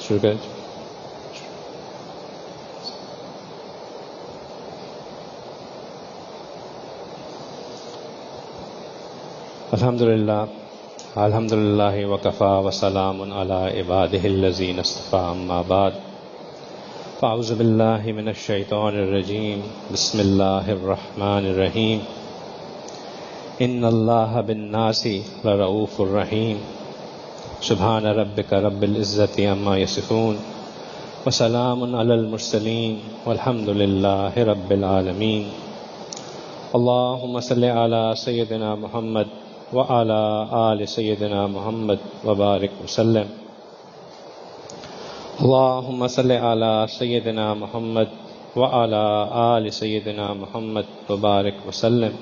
شروع کریں. الحمدللہ وکفا وسلام علی عبادہ الذین اصطفی اما بعد فاعوذ باللہ من الشیطان الرجیم بسم اللہ الرحمن الرحیم ان اللہ بالناس لرؤوف الرحیم سبحان ربک رب العزۃ عما یصفون وسلام علی المرسلین والحمد للہ رب العالمین. اللہم صل علی سیدنا محمد وعلى آل سيدنا محمد وبارك وسلم. اللهم صل على سيدنا محمد وعلى آل سيدنا محمد وبارك وسلم.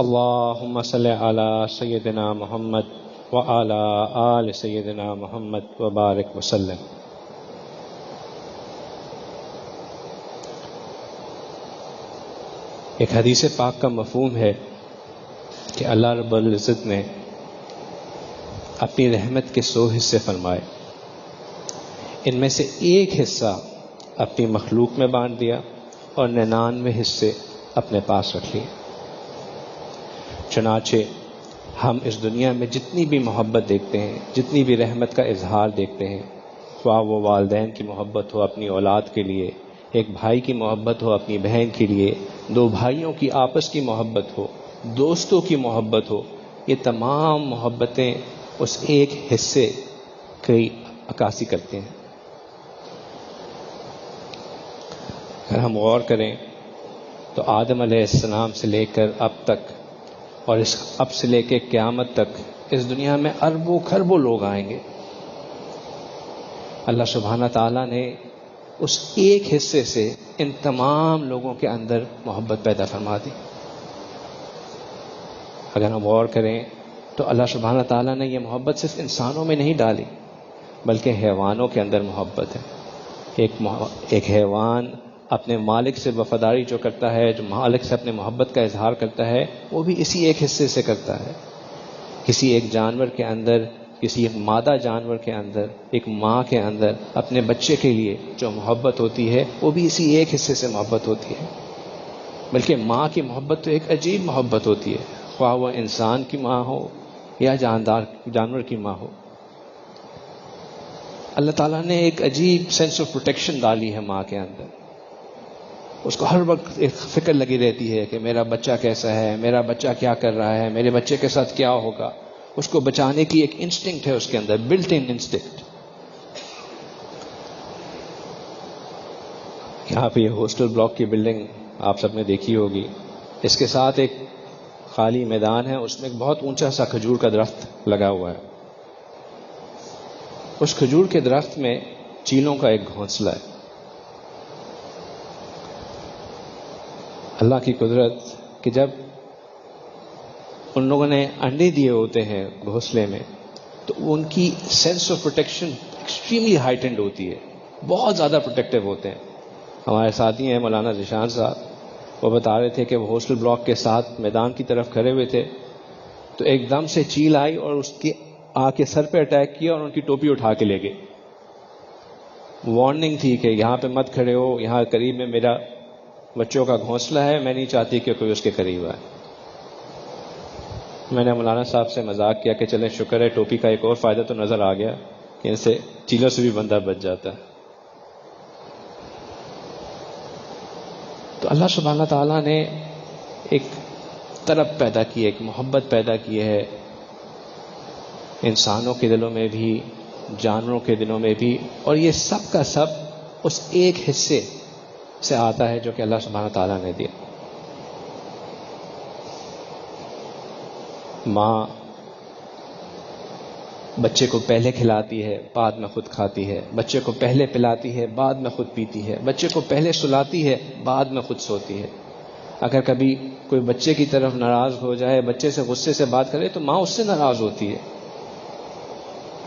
اللهم صل على سيدنا محمد وعلى آل سيدنا محمد وبارك وسلم. ایک حدیث پاک کا مفہوم ہے کہ اللہ رب العزت نے اپنی رحمت کے 100 حصے فرمائے، ان میں سے ایک حصہ اپنی مخلوق میں بانٹ دیا اور 99 حصے اپنے پاس رکھ لیے. چنانچہ ہم اس دنیا میں جتنی بھی محبت دیکھتے ہیں، جتنی بھی رحمت کا اظہار دیکھتے ہیں، خواہ وہ والدین کی محبت ہو اپنی اولاد کے لیے، ایک بھائی کی محبت ہو اپنی بہن کے لیے، دو بھائیوں کی آپس کی محبت ہو، دوستوں کی محبت ہو، یہ تمام محبتیں اس ایک حصے کی عکاسی کرتے ہیں. اگر ہم غور کریں تو آدم علیہ السلام سے لے کر اب تک اور اب سے لے کے قیامت تک اس دنیا میں اربوں خربوں لوگ آئیں گے. اللہ سبحانہ تعالیٰ نے اس ایک حصے سے ان تمام لوگوں کے اندر محبت پیدا فرما دی. اگر ہم غور کریں تو اللہ سبحانہ تعالیٰ نے یہ محبت صرف انسانوں میں نہیں ڈالی بلکہ حیوانوں کے اندر محبت ہے. ایک حیوان اپنے مالک سے وفاداری جو کرتا ہے، جو مالک سے اپنے محبت کا اظہار کرتا ہے، وہ بھی اسی ایک حصے سے کرتا ہے. کسی ایک جانور کے اندر، کسی ایک مادہ جانور کے اندر، ایک ماں کے اندر اپنے بچے کے لیے جو محبت ہوتی ہے وہ بھی اسی ایک حصے سے محبت ہوتی ہے. بلکہ ماں کی محبت تو ایک عجیب محبت ہوتی ہے، خواہ وہ انسان کی ماں ہو یا جانور کی ماں ہو. اللہ تعالیٰ نے ایک عجیب سینس آف پروٹیکشن ڈالی ہے ماں کے اندر. اس کو ہر وقت ایک فکر لگی رہتی ہے کہ میرا بچہ کیسا ہے، میرا بچہ کیا کر رہا ہے، میرے بچے کے ساتھ کیا ہوگا. اس کو بچانے کی ایک انسٹنکٹ ہے اس کے اندر، بلٹ ان انسٹنکٹ. یہاں پہ یہ ہاسٹل بلاک کی بلڈنگ آپ سب نے دیکھی ہوگی. اس کے ساتھ ایک خالی میدان ہے، اس میں ایک بہت اونچا سا کھجور کا درخت لگا ہوا ہے. اس کھجور کے درخت میں چیلوں کا ایک گھونسلہ ہے. اللہ کی قدرت کہ جب ان لوگوں نے انڈے دیے ہوتے ہیں گھونسلے میں تو ان کی sense of protection extremely heightened ہوتی ہے، بہت زیادہ پروٹیکٹیو ہوتے ہیں. ہمارے ساتھی ہیں مولانا ذیشان صاحب، وہ بتا رہے تھے کہ وہ ہاسٹل بلاک کے ساتھ میدان کی طرف کھڑے ہوئے تھے تو ایک دم سے چیل آئی اور اس کی آ کے سر پہ اٹیک کیا اور ان کی ٹوپی اٹھا کے لے گئے. وارننگ تھی کہ یہاں پہ مت کھڑے ہو، یہاں قریب میں میرا بچوں کا گھونسلہ ہے، میں نہیں چاہتی کہ کوئی اس کے قریب آئے. میں نے مولانا صاحب سے مذاق کیا کہ چلیں شکر ہے ٹوپی کا ایک اور فائدہ تو نظر آ گیا کہ ان سے چیلوں سے بھی بندہ بچ جاتا ہے. تو اللہ سبحانہ تعالیٰ نے ایک طلب پیدا کی ہے، ایک محبت پیدا کی ہے انسانوں کے دلوں میں بھی، جانوروں کے دلوں میں بھی، اور یہ سب کا سب اس ایک حصے سے آتا ہے جو کہ اللہ سبحانہ تعالیٰ نے دیا. ماں بچے کو پہلے کھلاتی ہے بعد میں خود کھاتی ہے، بچے کو پہلے پلاتی ہے بعد میں خود پیتی ہے، بچے کو پہلے سلاتی ہے بعد میں خود سوتی ہے. اگر کبھی کوئی بچے کی طرف ناراض ہو جائے، بچے سے غصے سے بات کرے تو ماں اس سے ناراض ہوتی ہے.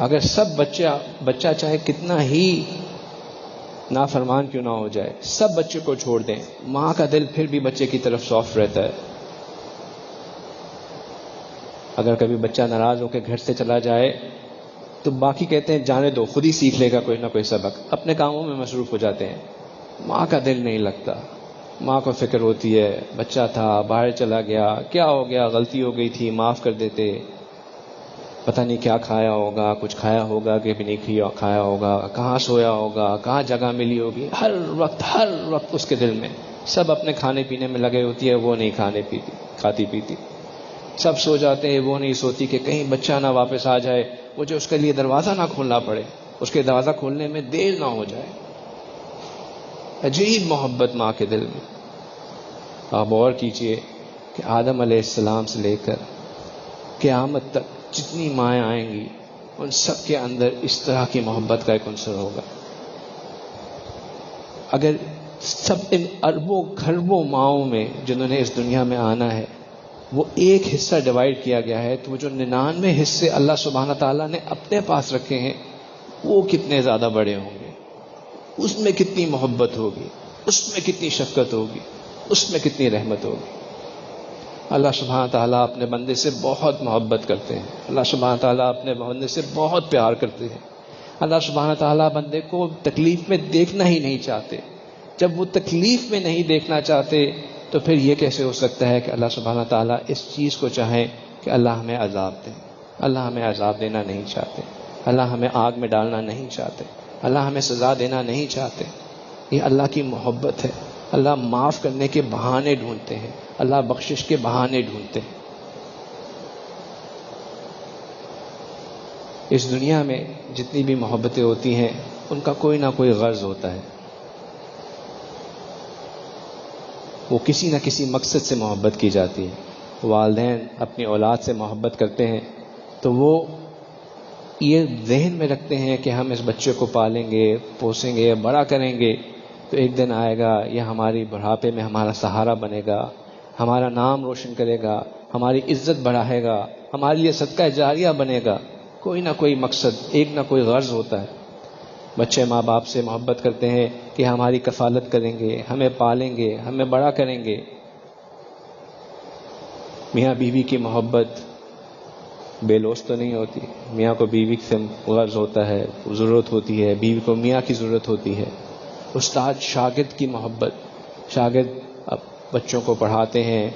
اگر سب بچہ چاہے کتنا ہی نافرمان کیوں نہ ہو جائے، سب بچے کو چھوڑ دیں، ماں کا دل پھر بھی بچے کی طرف سافٹ رہتا ہے. اگر کبھی بچہ ناراض ہو کے گھر سے چلا جائے تو باقی کہتے ہیں جانے دو، خود ہی سیکھ لے گا کوئی نہ کوئی سبق، اپنے کاموں میں مصروف ہو جاتے ہیں، ماں کا دل نہیں لگتا، ماں کو فکر ہوتی ہے بچہ تھا باہر چلا گیا، کیا ہو گیا، غلطی ہو گئی تھی معاف کر دیتے، پتہ نہیں کیا کھایا ہوگا، کچھ کھایا ہوگا کہ بھی نہیں کھایا ہوگا، کہاں سویا ہوگا، کہاں جگہ ملی ہوگی، ہر وقت اس کے دل میں سب اپنے کھانے پینے میں لگے ہوتی ہے، وہ نہیں کھاتی پیتی، سب سو جاتے ہیں، وہ نہیں سوتی کہ کہیں بچہ نہ واپس آ جائے، مجھے اس کے لیے دروازہ نہ کھولنا پڑے، اس کے دروازہ کھولنے میں دیر نہ ہو جائے۔ عجیب محبت ماں کے دل میں۔ آپ غور کیجئے کہ آدم علیہ السلام سے لے کر قیامت تک جتنی مائیں آئیں گی ان سب کے اندر اس طرح کی محبت کا ایک عنصر ہوگا۔ اگر سب ان اربوں کھربوں ماؤں میں جنہوں نے اس دنیا میں آنا ہے وہ ایک حصہ ڈیوائیڈ کیا گیا ہے، تو وہ جو 99 حصے اللہ سبحانہ تعالیٰ نے اپنے پاس رکھے ہیں وہ کتنے زیادہ بڑے ہوں گے، اس میں کتنی محبت ہوگی، اس میں کتنی شفقت ہوگی، اس میں کتنی رحمت ہوگی۔ اللہ سبحانہ تعالیٰ اپنے بندے سے بہت محبت کرتے ہیں، اللہ سبحانہ تعالیٰ اپنے بندے سے بہت پیار کرتے ہیں۔ اللہ سبحانہ تعالیٰ بندے کو تکلیف میں دیکھنا ہی نہیں چاہتے۔ جب وہ تکلیف میں نہیں دیکھنا چاہتے تو پھر یہ کیسے ہو سکتا ہے کہ اللہ سبحانہ تعالیٰ اس چیز کو چاہیں کہ اللہ ہمیں عذاب دے؟ اللہ ہمیں عذاب دینا نہیں چاہتے، اللہ ہمیں آگ میں ڈالنا نہیں چاہتے، اللہ ہمیں سزا دینا نہیں چاہتے۔ یہ اللہ کی محبت ہے۔ اللہ معاف کرنے کے بہانے ڈھونڈتے ہیں، اللہ بخشش کے بہانے ڈھونڈتے ہیں۔ اس دنیا میں جتنی بھی محبتیں ہوتی ہیں ان کا کوئی نہ کوئی غرض ہوتا ہے، وہ کسی نہ کسی مقصد سے محبت کی جاتی ہے۔ والدین اپنی اولاد سے محبت کرتے ہیں تو وہ یہ ذہن میں رکھتے ہیں کہ ہم اس بچے کو پالیں گے، پوسیں گے، بڑا کریں گے تو ایک دن آئے گا یہ ہماری بڑھاپے میں ہمارا سہارا بنے گا، ہمارا نام روشن کرے گا، ہماری عزت بڑھائے گا، ہمارے لیے صدقہ جاریہ بنے گا۔ کوئی نہ کوئی مقصد، ایک نہ کوئی غرض ہوتا ہے۔ بچے ماں باپ سے محبت کرتے ہیں کہ ہماری کفالت کریں گے، ہمیں پالیں گے، ہمیں بڑا کریں گے۔ میاں بیوی کی محبت بے لوث تو نہیں ہوتی، میاں کو بیوی سے غرض ہوتا ہے، ضرورت ہوتی ہے، بیوی کو میاں کی ضرورت ہوتی ہے۔ استاد شاگرد کی محبت، شاگرد بچوں کو پڑھاتے ہیں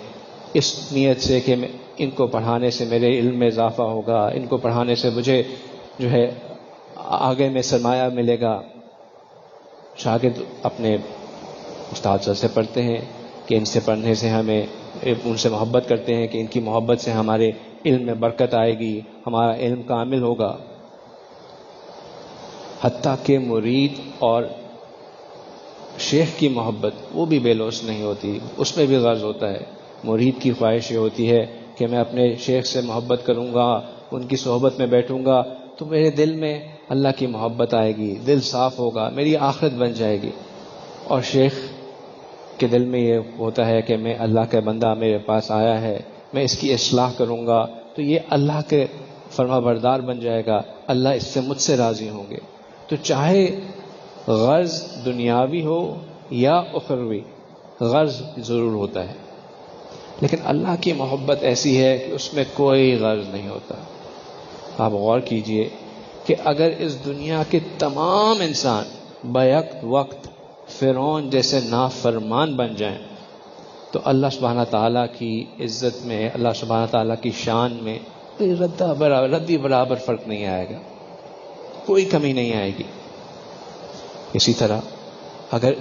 اس نیت سے کہ ان کو پڑھانے سے میرے علم میں اضافہ ہوگا، ان کو پڑھانے سے مجھے جو ہے آگے میں سرمایہ ملے گا۔ شاگرد اپنے استاد سے پڑھتے ہیں کہ ان سے پڑھنے سے ہمیں، ان سے محبت کرتے ہیں کہ ان کی محبت سے ہمارے علم میں برکت آئے گی، ہمارا علم کامل ہوگا۔ حتیٰ کہ مرید اور شیخ کی محبت وہ بھی بے لوث نہیں ہوتی، اس میں بھی غرض ہوتا ہے۔ مرید کی خواہش یہ ہوتی ہے کہ میں اپنے شیخ سے محبت کروں گا، ان کی صحبت میں بیٹھوں گا تو میرے دل میں اللہ کی محبت آئے گی، دل صاف ہوگا، میری آخرت بن جائے گی۔ اور شیخ کے دل میں یہ ہوتا ہے کہ میں اللہ کا بندہ میرے پاس آیا ہے، میں اس کی اصلاح کروں گا تو یہ اللہ کے فرما بردار بن جائے گا، اللہ اس سے مجھ سے راضی ہوں گے۔ تو چاہے غرض دنیاوی ہو یا اخروی، غرض ضرور ہوتا ہے، لیکن اللہ کی محبت ایسی ہے کہ اس میں کوئی غرض نہیں ہوتا۔ آپ غور کیجئے کہ اگر اس دنیا کے تمام انسان بیک وقت فرعون جیسے نافرمان بن جائیں تو اللہ سبحانہ تعالیٰ کی عزت میں، اللہ سبحانہ تعالیٰ کی شان میں ردی برابر فرق نہیں آئے گا، کوئی کمی نہیں آئے گی۔ اسی طرح اگر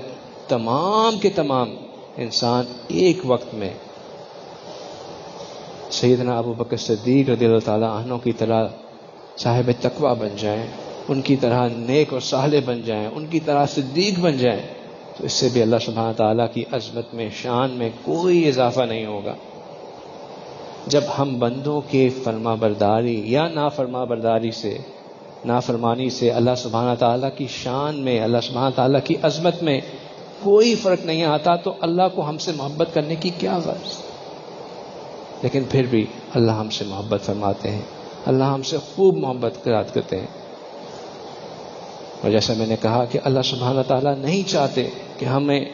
تمام کے تمام انسان ایک وقت میں سیدنا ابو بکر صدیق رضی اللہ تعالیٰ عنہ کی طرح صاحب تقویٰ بن جائیں، ان کی طرح نیک اور صالح بن جائیں، ان کی طرح صدیق بن جائیں تو اس سے بھی اللہ سبحانہ تعالیٰ کی عظمت میں، شان میں کوئی اضافہ نہیں ہوگا۔ جب ہم بندوں کے فرما برداری یا نافرما برداری سے، نافرمانی سے اللہ سبحانہ تعالیٰ کی شان میں، اللہ سبحانہ تعالیٰ کی عظمت میں کوئی فرق نہیں آتا تو اللہ کو ہم سے محبت کرنے کی کیا غرض؟ لیکن پھر بھی اللہ ہم سے محبت فرماتے ہیں، اللہ ہم سے خوب محبت کرتے ہیں۔ اور جیسا میں نے کہا کہ اللہ سبحانہ تعالیٰ نہیں چاہتے کہ ہمیں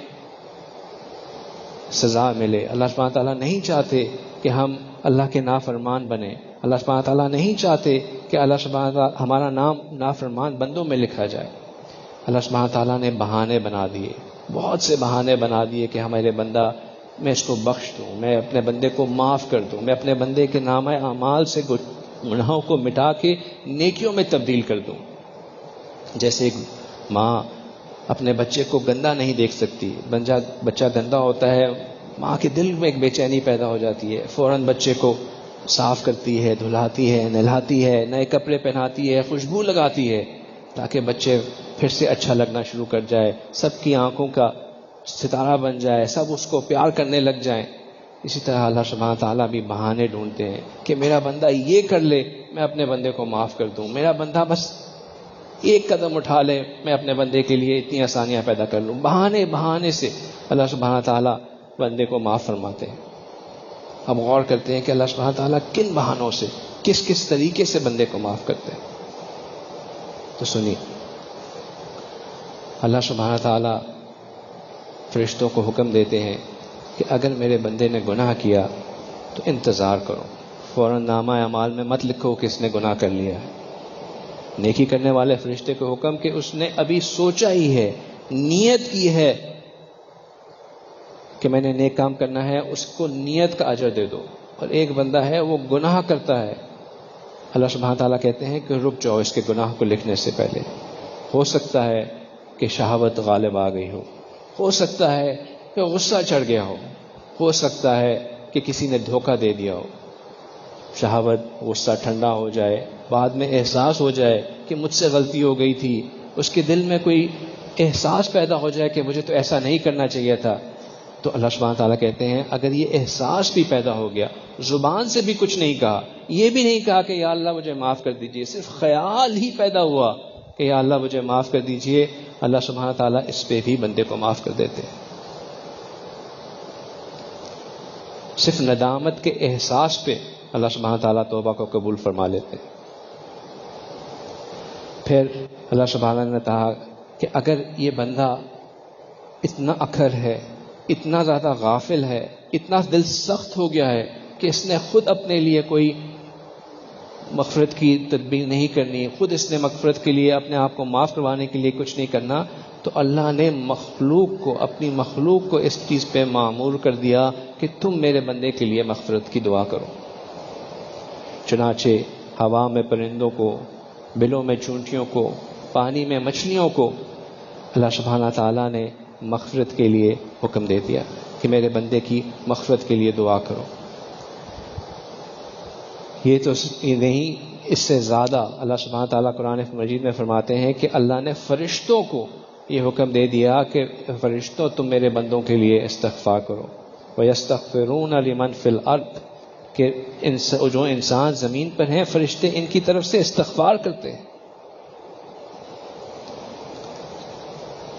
سزا ملے، اللہ سبحانہ تعالیٰ نہیں چاہتے کہ ہم اللہ کے نافرمان بنیں، اللہ سبحانہ تعالیٰ نہیں چاہتے کہ اللہ سبحانہ تعالیٰ ہمارا نام نافرمان بندوں میں لکھا جائے. اللہ سبحانہ تعالیٰ نے بہانے بنا دیے، بہت سے بہانے بنا دیے کہ ہمارے بندہ میں اس کو بخش دوں، میں اپنے بندے کو معاف کر دوں، میں اپنے بندے کے نامہ اعمال سے گناہوں کو مٹا کے نیکیوں میں تبدیل کر دوں. جیسے ایک ماں اپنے بچے کو گندا نہیں دیکھ سکتی، بچہ گندا ہوتا ہے، ماں کے دل میں ایک بے چینی پیدا ہو جاتی ہے، فوراً بچے کو صاف کرتی ہے، دھلاتی ہے، نہلاتی ہے، نئے کپڑے پہناتی ہے، خوشبو لگاتی ہے تاکہ بچے پھر سے اچھا لگنا شروع کر جائے، سب کی آنکھوں کا ستارہ بن جائے، سب اس کو پیار کرنے لگ جائیں. اسی طرح اللہ سبحانہ تعالیٰ بھی بہانے ڈھونڈتے ہیں کہ میرا بندہ یہ کر لے میں اپنے بندے کو معاف کر دوں، میرا بندہ بس ایک قدم اٹھا لے میں اپنے بندے کے لیے اتنی آسانیاں پیدا کر لوں. بہانے سے اللہ سبحانہ تعالیٰ بندے کو معاف فرماتے ہیں. ہم غور کرتے ہیں کہ اللہ سبحانہ تعالیٰ کن بہانوں سے، کس کس طریقے سے بندے کو معاف کرتے ہیں. تو سنیے، اللہ سبحانہ تعالیٰ فرشتوں کو حکم دیتے ہیں کہ اگر میرے بندے نے گناہ کیا تو انتظار کرو، فوراً نامہ اعمال میں مت لکھو کہ اس نے گناہ کر لیا ہے. نیکی کرنے والے فرشتے کو حکم کہ اس نے ابھی سوچا ہی ہے، نیت کی ہے کہ میں نے نیک کام کرنا ہے، اس کو نیت کا اجر دے دو. اور ایک بندہ ہے وہ گناہ کرتا ہے، اللہ سبحانہ تعالیٰ کہتے ہیں کہ رک جاؤ اس کے گناہ کو لکھنے سے پہلے. ہو سکتا ہے کہ شہوت غالب آ گئی ہو سکتا ہے کہ غصہ چڑھ گیا ہو سکتا ہے کہ کسی نے دھوکہ دے دیا ہو. شہوت، غصہ ٹھنڈا ہو جائے، بعد میں احساس ہو جائے کہ مجھ سے غلطی ہو گئی تھی، اس کے دل میں کوئی احساس پیدا ہو جائے کہ مجھے تو ایسا نہیں کرنا چاہیے تھا. تو اللہ سبحانہ تعالیٰ کہتے ہیں اگر یہ احساس بھی پیدا ہو گیا، زبان سے بھی کچھ نہیں کہا، یہ بھی نہیں کہا کہ یا اللہ مجھے معاف کر دیجئے، صرف خیال ہی پیدا ہوا کہ یا اللہ مجھے معاف کر دیجئے، اللہ سبحانہ تعالیٰ اس پہ بھی بندے کو معاف کر دیتے ہیں. صرف ندامت کے احساس پہ اللہ سبحانہ تعالیٰ توبہ کو قبول فرما لیتے ہیں. پھر اللہ سبحانہ نے کہا کہ اگر یہ بندہ اتنا اکھر ہے، اتنا زیادہ غافل ہے، اتنا دل سخت ہو گیا ہے کہ اس نے خود اپنے لیے کوئی مغفرت کی تدبیر نہیں کرنی، خود اس نے مغفرت کے لیے اپنے آپ کو معاف کروانے کے لیے کچھ نہیں کرنا، تو اللہ نے اپنی مخلوق کو اس چیز پہ مامور کر دیا کہ تم میرے بندے کے لیے مغفرت کی دعا کرو. چنانچہ ہوا میں پرندوں کو، بلوں میں چونٹیوں کو، پانی میں مچھلیوں کو اللہ سبحانہ تعالیٰ نے مغفرت کے لیے حکم دے دیا کہ میرے بندے کی مغفرت کے لیے دعا کرو. یہ تو نہیں، اس سے زیادہ اللہ سبحانہ تعالیٰ قرآن مجید میں فرماتے ہیں کہ اللہ نے فرشتوں کو یہ حکم دے دیا کہ فرشتوں تم میرے بندوں کے لیے استغفار کرو. وَيَسْتَغْفِرُونَ لِمَنْ فِي الْأَرْضِ، کہ جو انسان زمین پر ہیں فرشتے ان کی طرف سے استغفار کرتے ہیں.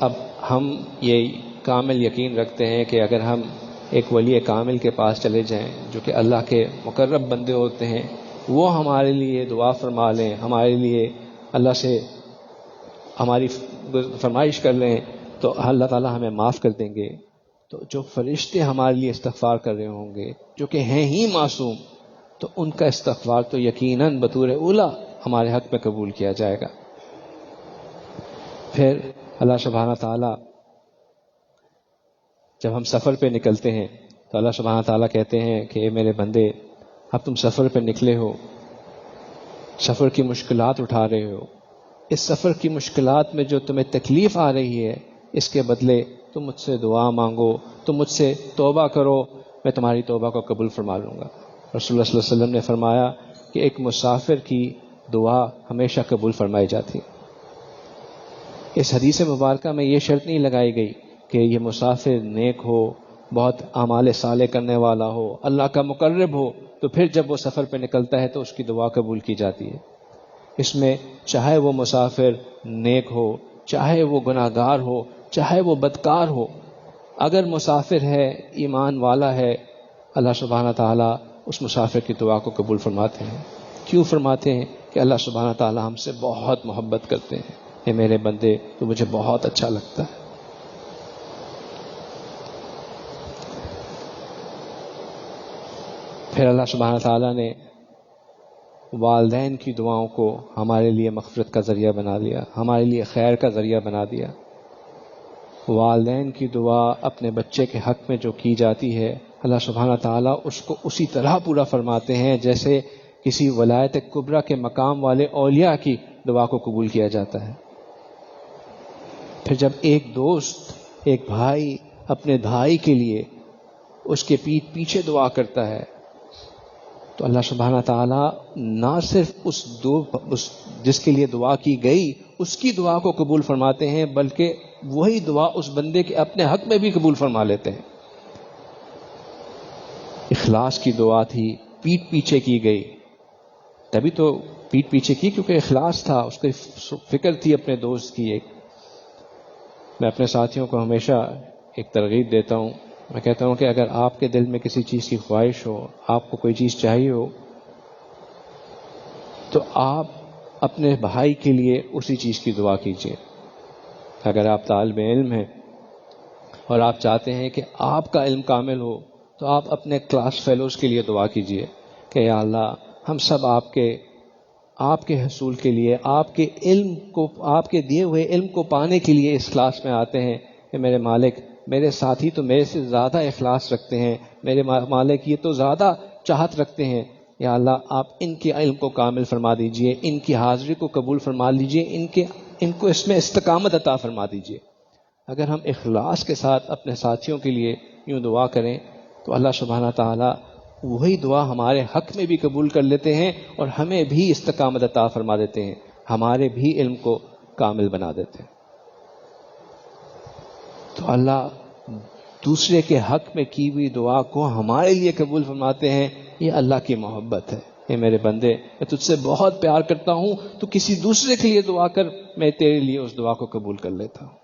اب ہم یہ کامل یقین رکھتے ہیں کہ اگر ہم ایک ولی کامل کے پاس چلے جائیں جو کہ اللہ کے مقرب بندے ہوتے ہیں، وہ ہمارے لیے دعا فرما لیں، ہمارے لیے اللہ سے ہماری فرمائش کر لیں، تو اللہ تعالیٰ ہمیں معاف کر دیں گے. تو جو فرشتے ہمارے لیے استغفار کر رہے ہوں گے جو کہ ہیں ہی معصوم، تو ان کا استغفار تو یقیناً بطور اولا ہمارے حق میں قبول کیا جائے گا. پھر اللہ سبحانہ تعالیٰ جب ہم سفر پہ نکلتے ہیں تو اللہ سبحانہ تعالیٰ کہتے ہیں کہ اے میرے بندے، اب تم سفر پہ نکلے ہو، سفر کی مشکلات اٹھا رہے ہو، اس سفر کی مشکلات میں جو تمہیں تکلیف آ رہی ہے اس کے بدلے تم مجھ سے دعا مانگو، تم مجھ سے توبہ کرو، میں تمہاری توبہ کو قبول فرما لوں گا. رسول اللہ صلی اللہ علیہ وسلم نے فرمایا کہ ایک مسافر کی دعا ہمیشہ قبول فرمائی جاتی. اس حدیث مبارکہ میں یہ شرط نہیں لگائی گئی کہ یہ مسافر نیک ہو، بہت اعمال صالح کرنے والا ہو، اللہ کا مقرب ہو، تو پھر جب وہ سفر پہ نکلتا ہے تو اس کی دعا قبول کی جاتی ہے. اس میں چاہے وہ مسافر نیک ہو، چاہے وہ گناہ گار ہو، چاہے وہ بدکار ہو، اگر مسافر ہے، ایمان والا ہے، اللہ سبحانہ تعالیٰ اس مسافر کی دعا کو قبول فرماتے ہیں. کیوں فرماتے ہیں؟ کہ اللہ سبحانہ تعالیٰ ہم سے بہت محبت کرتے ہیں. اے میرے بندے، تو مجھے بہت اچھا لگتا ہے. پھر اللہ سبحانہ تعالیٰ نے والدین کی دعاؤں کو ہمارے لیے مغفرت کا ذریعہ بنا لیا، ہمارے لیے خیر کا ذریعہ بنا دیا۔ والدین کی دعا اپنے بچے کے حق میں جو کی جاتی ہے، اللہ سبحانہ تعالیٰ اس کو اسی طرح پورا فرماتے ہیں جیسے کسی ولایت کبریٰ کے مقام والے اولیاء کی دعا کو قبول کیا جاتا ہے۔ پھر جب ایک دوست، ایک بھائی اپنے بھائی کے لیے اس کے پیٹھ پیچھے دعا کرتا ہے تو اللہ سبحانہ تعالیٰ نہ صرف اس جس کے لیے دعا کی گئی اس کی دعا کو قبول فرماتے ہیں، بلکہ وہی دعا اس بندے کے اپنے حق میں بھی قبول فرما لیتے ہیں۔ اخلاص کی دعا تھی، پیٹھ پیچھے کی گئی، تبھی تو پیٹھ پیچھے کی کیونکہ اخلاص تھا، اس کی فکر تھی اپنے دوست کی۔ ایک میں اپنے ساتھیوں کو ہمیشہ ایک ترغیب دیتا ہوں، میں کہتا ہوں کہ اگر آپ کے دل میں کسی چیز کی خواہش ہو، آپ کو کوئی چیز چاہیے ہو، تو آپ اپنے بھائی کے لیے اسی چیز کی دعا کیجیے۔ اگر آپ طالب علم ہیں اور آپ چاہتے ہیں کہ آپ کا علم کامل ہو تو آپ اپنے کلاس فیلوز کے لیے دعا کیجیے کہ یا اللہ ہم سب آپ کے حصول کے لیے، آپ کے علم کو، آپ کے دیے ہوئے علم کو پانے کے لیے اس کلاس میں آتے ہیں کہ میرے مالک، میرے ساتھی تو میرے سے زیادہ اخلاص رکھتے ہیں، میرے مالک یہ تو زیادہ چاہت رکھتے ہیں، یا اللہ آپ ان کے علم کو کامل فرما دیجئے، ان کی حاضری کو قبول فرما لیجئے، ان کو اس میں استقامت عطا فرما دیجئے۔ اگر ہم اخلاص کے ساتھ اپنے ساتھیوں کے لیے یوں دعا کریں تو اللہ سبحانہ تعالیٰ وہی دعا ہمارے حق میں بھی قبول کر لیتے ہیں اور ہمیں بھی استقامت عطا فرما دیتے ہیں، ہمارے بھی علم کو کامل بنا دیتے ہیں۔ تو اللہ دوسرے کے حق میں کی ہوئی دعا کو ہمارے لیے قبول فرماتے ہیں، یہ اللہ کی محبت ہے۔ اے میرے بندے، میں تجھ سے بہت پیار کرتا ہوں، تو کسی دوسرے کے لیے دعا کر، میں تیرے لیے اس دعا کو قبول کر لیتا ہوں۔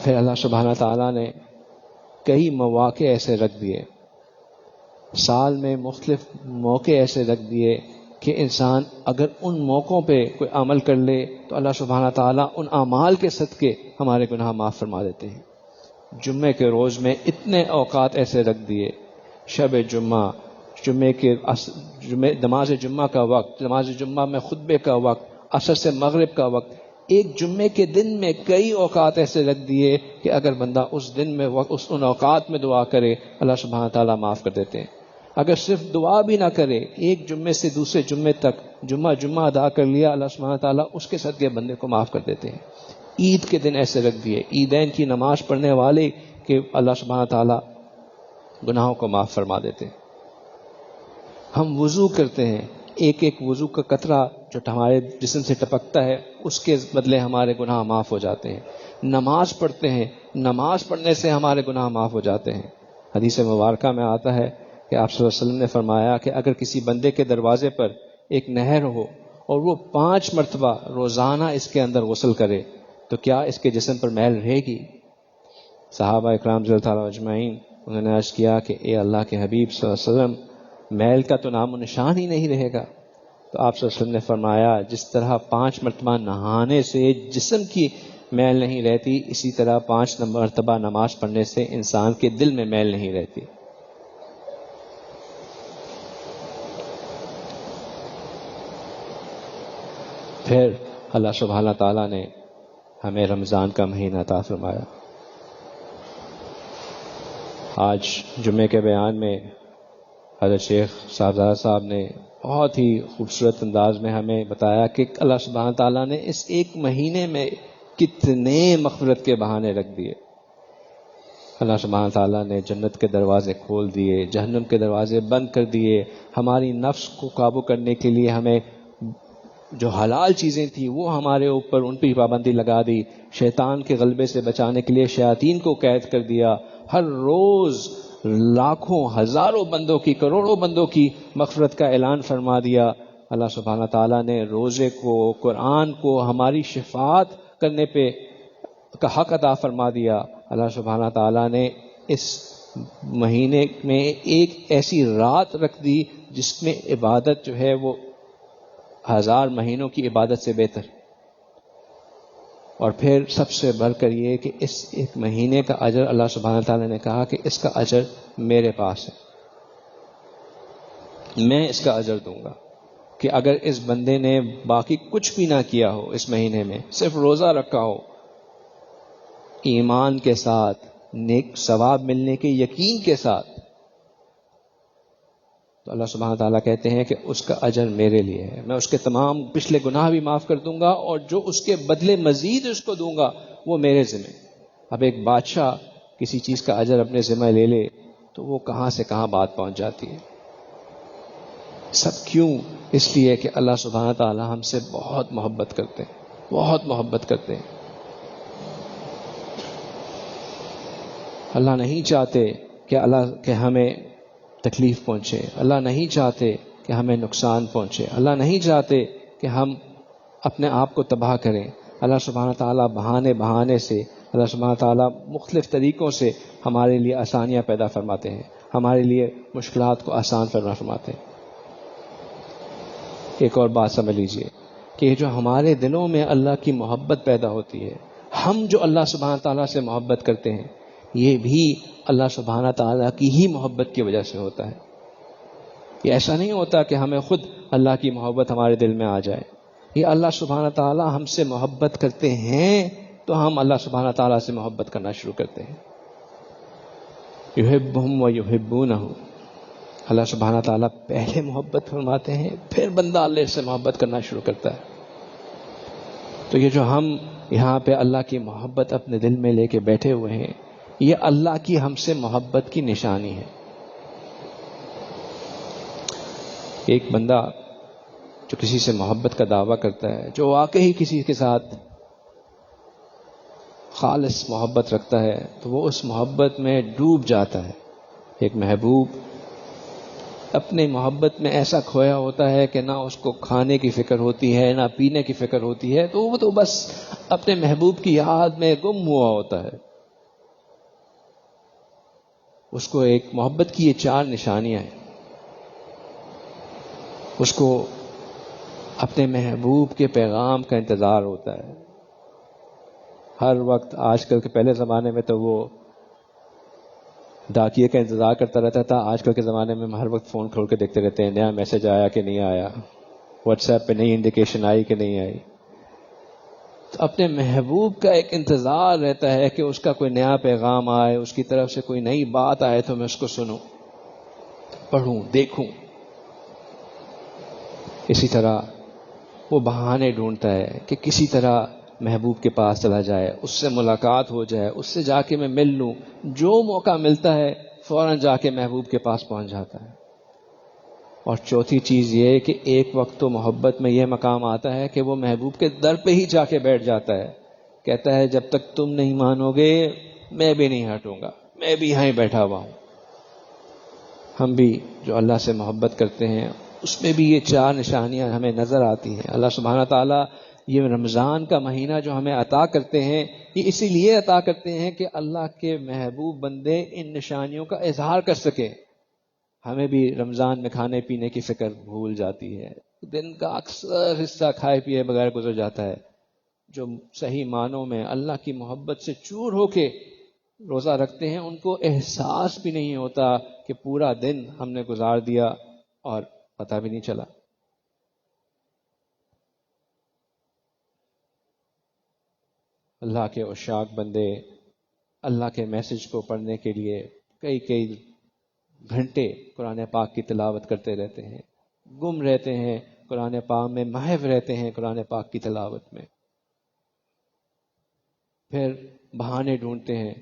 پھر اللہ سبحانہ تعالیٰ نے کئی مواقع ایسے رکھ دیے، سال میں مختلف موقع ایسے رکھ دیے کہ انسان اگر ان موقعوں پہ کوئی عمل کر لے تو اللہ سبحانہ تعالیٰ ان اعمال کے صدقے ہمارے گناہ معاف فرما دیتے ہیں۔ جمعے کے روز میں اتنے اوقات ایسے رکھ دیے، شب جمعہ، نماز جمعہ کا وقت، نماز جمعہ میں خطبے کا وقت، عصر سے مغرب کا وقت، ایک جمعے کے دن میں کئی اوقات ایسے رکھ دیے کہ اگر بندہ اس دن میں ان اوقات میں دعا کرے اللہ سبحانہ تعالیٰ معاف کر دیتے ہیں۔ اگر صرف دعا بھی نہ کرے، ایک جمعے سے دوسرے جمعے تک جمعہ ادا کر لیا، اللہ سبحانہ تعالیٰ اس کے صدقے بندے کو معاف کر دیتے ہیں۔ عید کے دن ایسے رکھ دیے، عیدین کی نماز پڑھنے والے کہ اللہ سبحانہ تعالیٰ گناہوں کو معاف فرما دیتے ہیں۔ ہم وضو کرتے ہیں، ایک ایک وضو کا قطرہ جو ہمارے جسم سے ٹپکتا ہے اس کے بدلے ہمارے گناہ معاف ہو جاتے ہیں۔ نماز پڑھتے ہیں، نماز پڑھنے سے ہمارے گناہ معاف ہو جاتے ہیں۔ حدیث مبارکہ میں آتا ہے کہ آپ صلی اللہ علیہ وسلم نے فرمایا کہ اگر کسی بندے کے دروازے پر ایک نہر ہو اور وہ 5 مرتبہ روزانہ اس کے اندر غسل کرے تو کیا اس کے جسم پر میل رہے گی؟ صحابہ اکرام رضی اللہ تعالیٰ اجمعین انہوں نے عرض کیا کہ اے اللہ کے حبیب صلی اللہ علیہ وسلم، میل کا تو نام و نشان ہی نہیں رہے گا۔ تو آپ صلی اللہ علیہ وسلم نے فرمایا جس طرح 5 مرتبہ نہانے سے جسم کی میل نہیں رہتی، اسی طرح 5 مرتبہ نماز پڑھنے سے انسان کے دل میں میل نہیں رہتی۔ پھر اللہ سبحانہ تعالیٰ نے ہمیں رمضان کا مہینہ عطا فرمایا۔ آج جمعے کے بیان میں حضرت شیخ صاحبزادہ صاحب نے بہت ہی خوبصورت انداز میں ہمیں بتایا کہ اللہ سبحانہ تعالیٰ نے اس ایک مہینے میں کتنے مغفرت کے بہانے رکھ دیے۔ اللہ سبحانہ تعالیٰ نے جنت کے دروازے کھول دیے، جہنم کے دروازے بند کر دیے، ہماری نفس کو قابو کرنے کے لیے ہمیں جو حلال چیزیں تھیں وہ ہمارے اوپر ان پہ پابندی لگا دی، شیطان کے غلبے سے بچانے کے لیے شیاطین کو قید کر دیا، ہر روز لاکھوں ہزاروں بندوں کی، کروڑوں بندوں کی مغفرت کا اعلان فرما دیا۔ اللہ سبحانہ تعالیٰ نے روزے کو، قرآن کو ہماری شفاعت کرنے پہ کا حق عطا فرما دیا۔ اللہ سبحانہ تعالیٰ نے اس مہینے میں ایک ایسی رات رکھ دی جس میں عبادت جو ہے وہ 1000 مہینوں کی عبادت سے بہتر۔ اور پھر سب سے بڑھ کر یہ کہ اس ایک مہینے کا اجر اللہ سبحانہ تعالیٰ نے کہا کہ اس کا اجر میرے پاس ہے، میں اس کا اجر دوں گا. کہ اگر اس بندے نے باقی کچھ بھی نہ کیا ہو اس مہینے میں، صرف روزہ رکھا ہو ایمان کے ساتھ، نیک ثواب ملنے کے یقین کے ساتھ، تو اللہ سبحانہ تعالیٰ کہتے ہیں کہ اس کا اجر میرے لیے ہے، میں اس کے تمام پچھلے گناہ بھی معاف کر دوں گا، اور جو اس کے بدلے مزید اس کو دوں گا وہ میرے ذمہ. اب ایک بادشاہ کسی چیز کا اجر اپنے ذمہ لے لے تو وہ کہاں سے کہاں بات پہنچ جاتی ہے. سب کیوں؟ اس لیے کہ اللہ سبحانہ تعالیٰ ہم سے بہت محبت کرتے ہیں، بہت محبت کرتے ہیں. اللہ نہیں چاہتے کہ ہمیں تکلیف پہنچے، اللہ نہیں چاہتے کہ ہمیں نقصان پہنچے، اللہ نہیں چاہتے کہ ہم اپنے آپ کو تباہ کریں. اللہ سبحانہ تعالیٰ بہانے سے، اللہ سبحانہ تعالیٰ مختلف طریقوں سے ہمارے لیے آسانیاں پیدا فرماتے ہیں، ہمارے لیے مشکلات کو آسان فرماتے ہیں. ایک اور بات سمجھ لیجئے کہ جو ہمارے دلوں میں اللہ کی محبت پیدا ہوتی ہے، ہم جو اللہ سبحانہ تعالیٰ سے محبت کرتے ہیں، یہ بھی اللہ سبحانہ تعالیٰ کی ہی محبت کی وجہ سے ہوتا ہے. یہ ایسا نہیں ہوتا کہ ہمیں خود اللہ کی محبت ہمارے دل میں آ جائے. یہ اللہ سبحانہ تعالیٰ ہم سے محبت کرتے ہیں تو ہم اللہ سبحانہ تعالیٰ سے محبت کرنا شروع کرتے ہیں. یحبہم و یحبونہ، اللہ سبحانہ تعالیٰ پہلے محبت فرماتے ہیں، پھر بندہ اللہ سے محبت کرنا شروع کرتا ہے. تو یہ جو ہم یہاں پہ اللہ کی محبت اپنے دل میں لے کے بیٹھے ہوئے ہیں، یہ اللہ کی ہم سے محبت کی نشانی ہے. ایک بندہ جو کسی سے محبت کا دعویٰ کرتا ہے، جو واقعی کسی کے ساتھ خالص محبت رکھتا ہے، تو وہ اس محبت میں ڈوب جاتا ہے. ایک محبوب اپنے محبت میں ایسا کھویا ہوتا ہے کہ نہ اس کو کھانے کی فکر ہوتی ہے، نہ پینے کی فکر ہوتی ہے، تو وہ تو بس اپنے محبوب کی یاد میں گم ہوا ہوتا ہے. اس کو ایک محبت کی یہ 4 نشانیاں ہیں. اس کو اپنے محبوب کے پیغام کا انتظار ہوتا ہے ہر وقت. آج کل کے پہلے زمانے میں تو وہ ڈاکیے کا انتظار کرتا رہتا تھا، آج کل کے زمانے میں ہم ہر وقت فون کھول کے دیکھتے رہتے ہیں نیا میسج آیا کہ نہیں آیا، واٹس ایپ پہ نئی انڈیکیشن آئی کہ نہیں آئی. تو اپنے محبوب کا ایک انتظار رہتا ہے کہ اس کا کوئی نیا پیغام آئے، اس کی طرف سے کوئی نئی بات آئے تو میں اس کو سنوں، پڑھوں، دیکھوں. اسی طرح وہ بہانے ڈھونڈتا ہے کہ کسی طرح محبوب کے پاس چلا جائے، اس سے ملاقات ہو جائے، اس سے جا کے میں مل لوں. جو موقع ملتا ہے فوراً جا کے محبوب کے پاس پہنچ جاتا ہے. اور چوتھی چیز یہ کہ ایک وقت تو محبت میں یہ مقام آتا ہے کہ وہ محبوب کے در پہ ہی جا کے بیٹھ جاتا ہے، کہتا ہے جب تک تم نہیں مانو گے میں بھی نہیں ہٹوں گا، میں بھی یہیں بیٹھا ہوا ہوں. ہم بھی جو اللہ سے محبت کرتے ہیں اس میں بھی یہ 4 نشانیاں ہمیں نظر آتی ہیں. اللہ سبحانہ تعالیٰ یہ رمضان کا مہینہ جو ہمیں عطا کرتے ہیں، یہ اسی لیے عطا کرتے ہیں کہ اللہ کے محبوب بندے ان نشانیوں کا اظہار کر سکیں. ہمیں بھی رمضان میں کھانے پینے کی فکر بھول جاتی ہے، دن کا اکثر حصہ کھائے پیے بغیر گزر جاتا ہے. جو صحیح معنوں میں اللہ کی محبت سے چور ہو کے روزہ رکھتے ہیں ان کو احساس بھی نہیں ہوتا کہ پورا دن ہم نے گزار دیا اور پتہ بھی نہیں چلا. اللہ کے عشاق بندے اللہ کے میسج کو پڑھنے کے لیے کئی گھنٹے قرآن پاک کی تلاوت کرتے رہتے ہیں، گم رہتے ہیں قرآن پاک میں، محو رہتے ہیں قرآن پاک کی تلاوت میں. پھر بہانے ڈھونڈتے ہیں.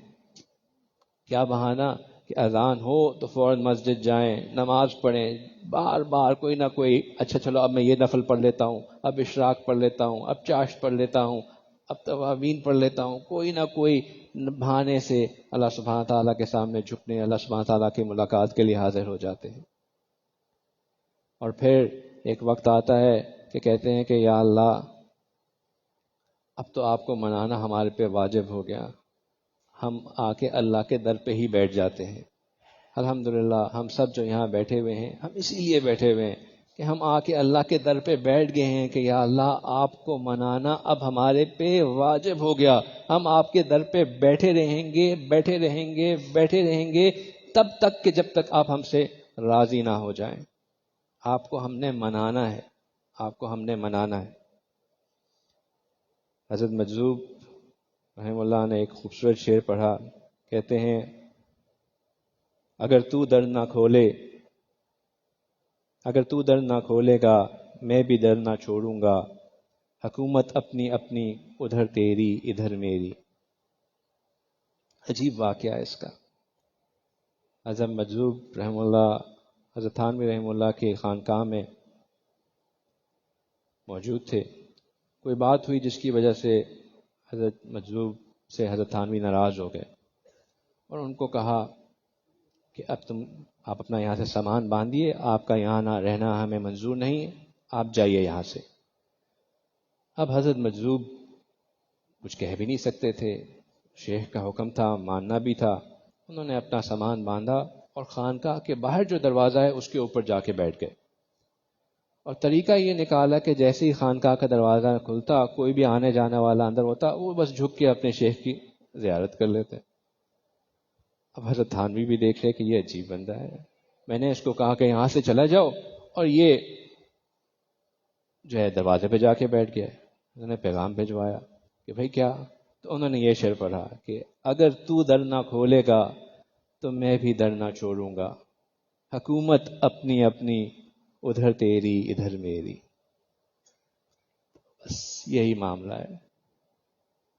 کیا بہانہ؟ کہ اذان ہو تو فوراً مسجد جائیں، نماز پڑھیں، بار بار کوئی نہ کوئی، اچھا چلو اب میں یہ نفل پڑھ لیتا ہوں، اب اشراق پڑھ لیتا ہوں، اب چاشت پڑھ لیتا ہوں، اب توابین پڑھ لیتا ہوں. کوئی نہ کوئی بہانے سے اللہ سبحانہ تعالیٰ کے سامنے جھکنے، اللہ سبحانہ تعالیٰ کی ملاقات کے لیے حاضر ہو جاتے ہیں. اور پھر ایک وقت آتا ہے کہ کہتے ہیں کہ یا اللہ اب تو آپ کو منانا ہمارے پہ واجب ہو گیا. ہم آ کے اللہ کے در پہ ہی بیٹھ جاتے ہیں. الحمدللہ ہم سب جو یہاں بیٹھے ہوئے ہیں ہم اسی لیے بیٹھے ہوئے ہیں کہ ہم آ کے اللہ کے در پہ بیٹھ گئے ہیں کہ یا اللہ آپ کو منانا اب ہمارے پہ واجب ہو گیا. ہم آپ کے در پہ بیٹھے رہیں گے بیٹھے رہیں گے بیٹھے رہیں گے تب تک کہ جب تک آپ ہم سے راضی نہ ہو جائیں. آپ کو ہم نے منانا ہے, آپ کو ہم نے منانا ہے. حضرت مجذوب رحمہ اللہ نے ایک خوبصورت شعر پڑھا. کہتے ہیں اگر تو در نہ کھولے گا میں بھی در نہ چھوڑوں گا. حکومت اپنی اپنی ادھر تیری ادھر میری. عجیب واقعہ ہے اس کا. حضرت مجذوب رحمہ اللہ حضرت تھانوی رحمہ اللہ کے خانقاہ میں موجود تھے. کوئی بات ہوئی جس کی وجہ سے حضرت مجذوب سے حضرت تھانوی ناراض ہو گئے اور ان کو کہا کہ اب آپ اپنا یہاں سے سامان باندھیے, آپ کا یہاں نہ رہنا ہمیں منظور نہیں ہے, آپ جائیے یہاں سے. اب حضرت مجذوب کچھ کہہ بھی نہیں سکتے تھے, شیخ کا حکم تھا, ماننا بھی تھا. انہوں نے اپنا سامان باندھا اور خانقاہ کے باہر جو دروازہ ہے اس کے اوپر جا کے بیٹھ گئے. اور طریقہ یہ نکالا کہ جیسے ہی خانقاہ کا دروازہ کھلتا, کوئی بھی آنے جانے والا اندر ہوتا, وہ بس جھک کے اپنے شیخ کی زیارت کر لیتے. اب حضرت تھانوی بھی دیکھ رہے کہ یہ عجیب بندہ ہے. میں نے اس کو کہا کہ یہاں سے چلا جاؤ اور یہ جو ہے دروازے پہ جا کے بیٹھ گیا. انہوں نے پیغام بھجوایا کہ بھائی کیا؟ تو انہوں نے یہ شعر پڑھا کہ اگر تو در نہ کھولے گا تو میں بھی در نہ چھوڑوں گا. حکومت اپنی اپنی ادھر تیری ادھر میری. بس یہی معاملہ ہے.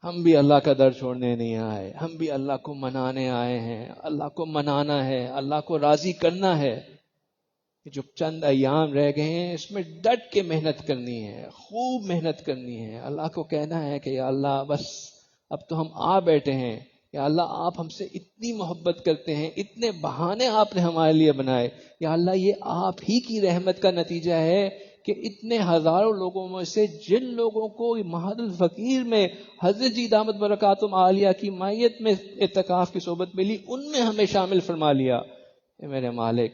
ہم بھی اللہ کا در چھوڑنے نہیں آئے, ہم بھی اللہ کو منانے آئے ہیں. اللہ کو منانا ہے, اللہ کو راضی کرنا ہے. جو چند ایام رہ گئے ہیں اس میں ڈٹ کے محنت کرنی ہے, خوب محنت کرنی ہے. اللہ کو کہنا ہے کہ یا اللہ بس اب تو ہم آ بیٹھے ہیں, یا اللہ آپ ہم سے اتنی محبت کرتے ہیں, اتنے بہانے آپ نے ہمارے لیے بنائے. یا اللہ یہ آپ ہی کی رحمت کا نتیجہ ہے کہ اتنے ہزاروں لوگوں میں سے جن لوگوں کو مہد الفقیر میں حضرت جی دامت برکاتہم عالیہ کی معیت میں اعتکاف کی صحبت ملی, ان میں ہمیں شامل فرما لیا. اے میرے مالک,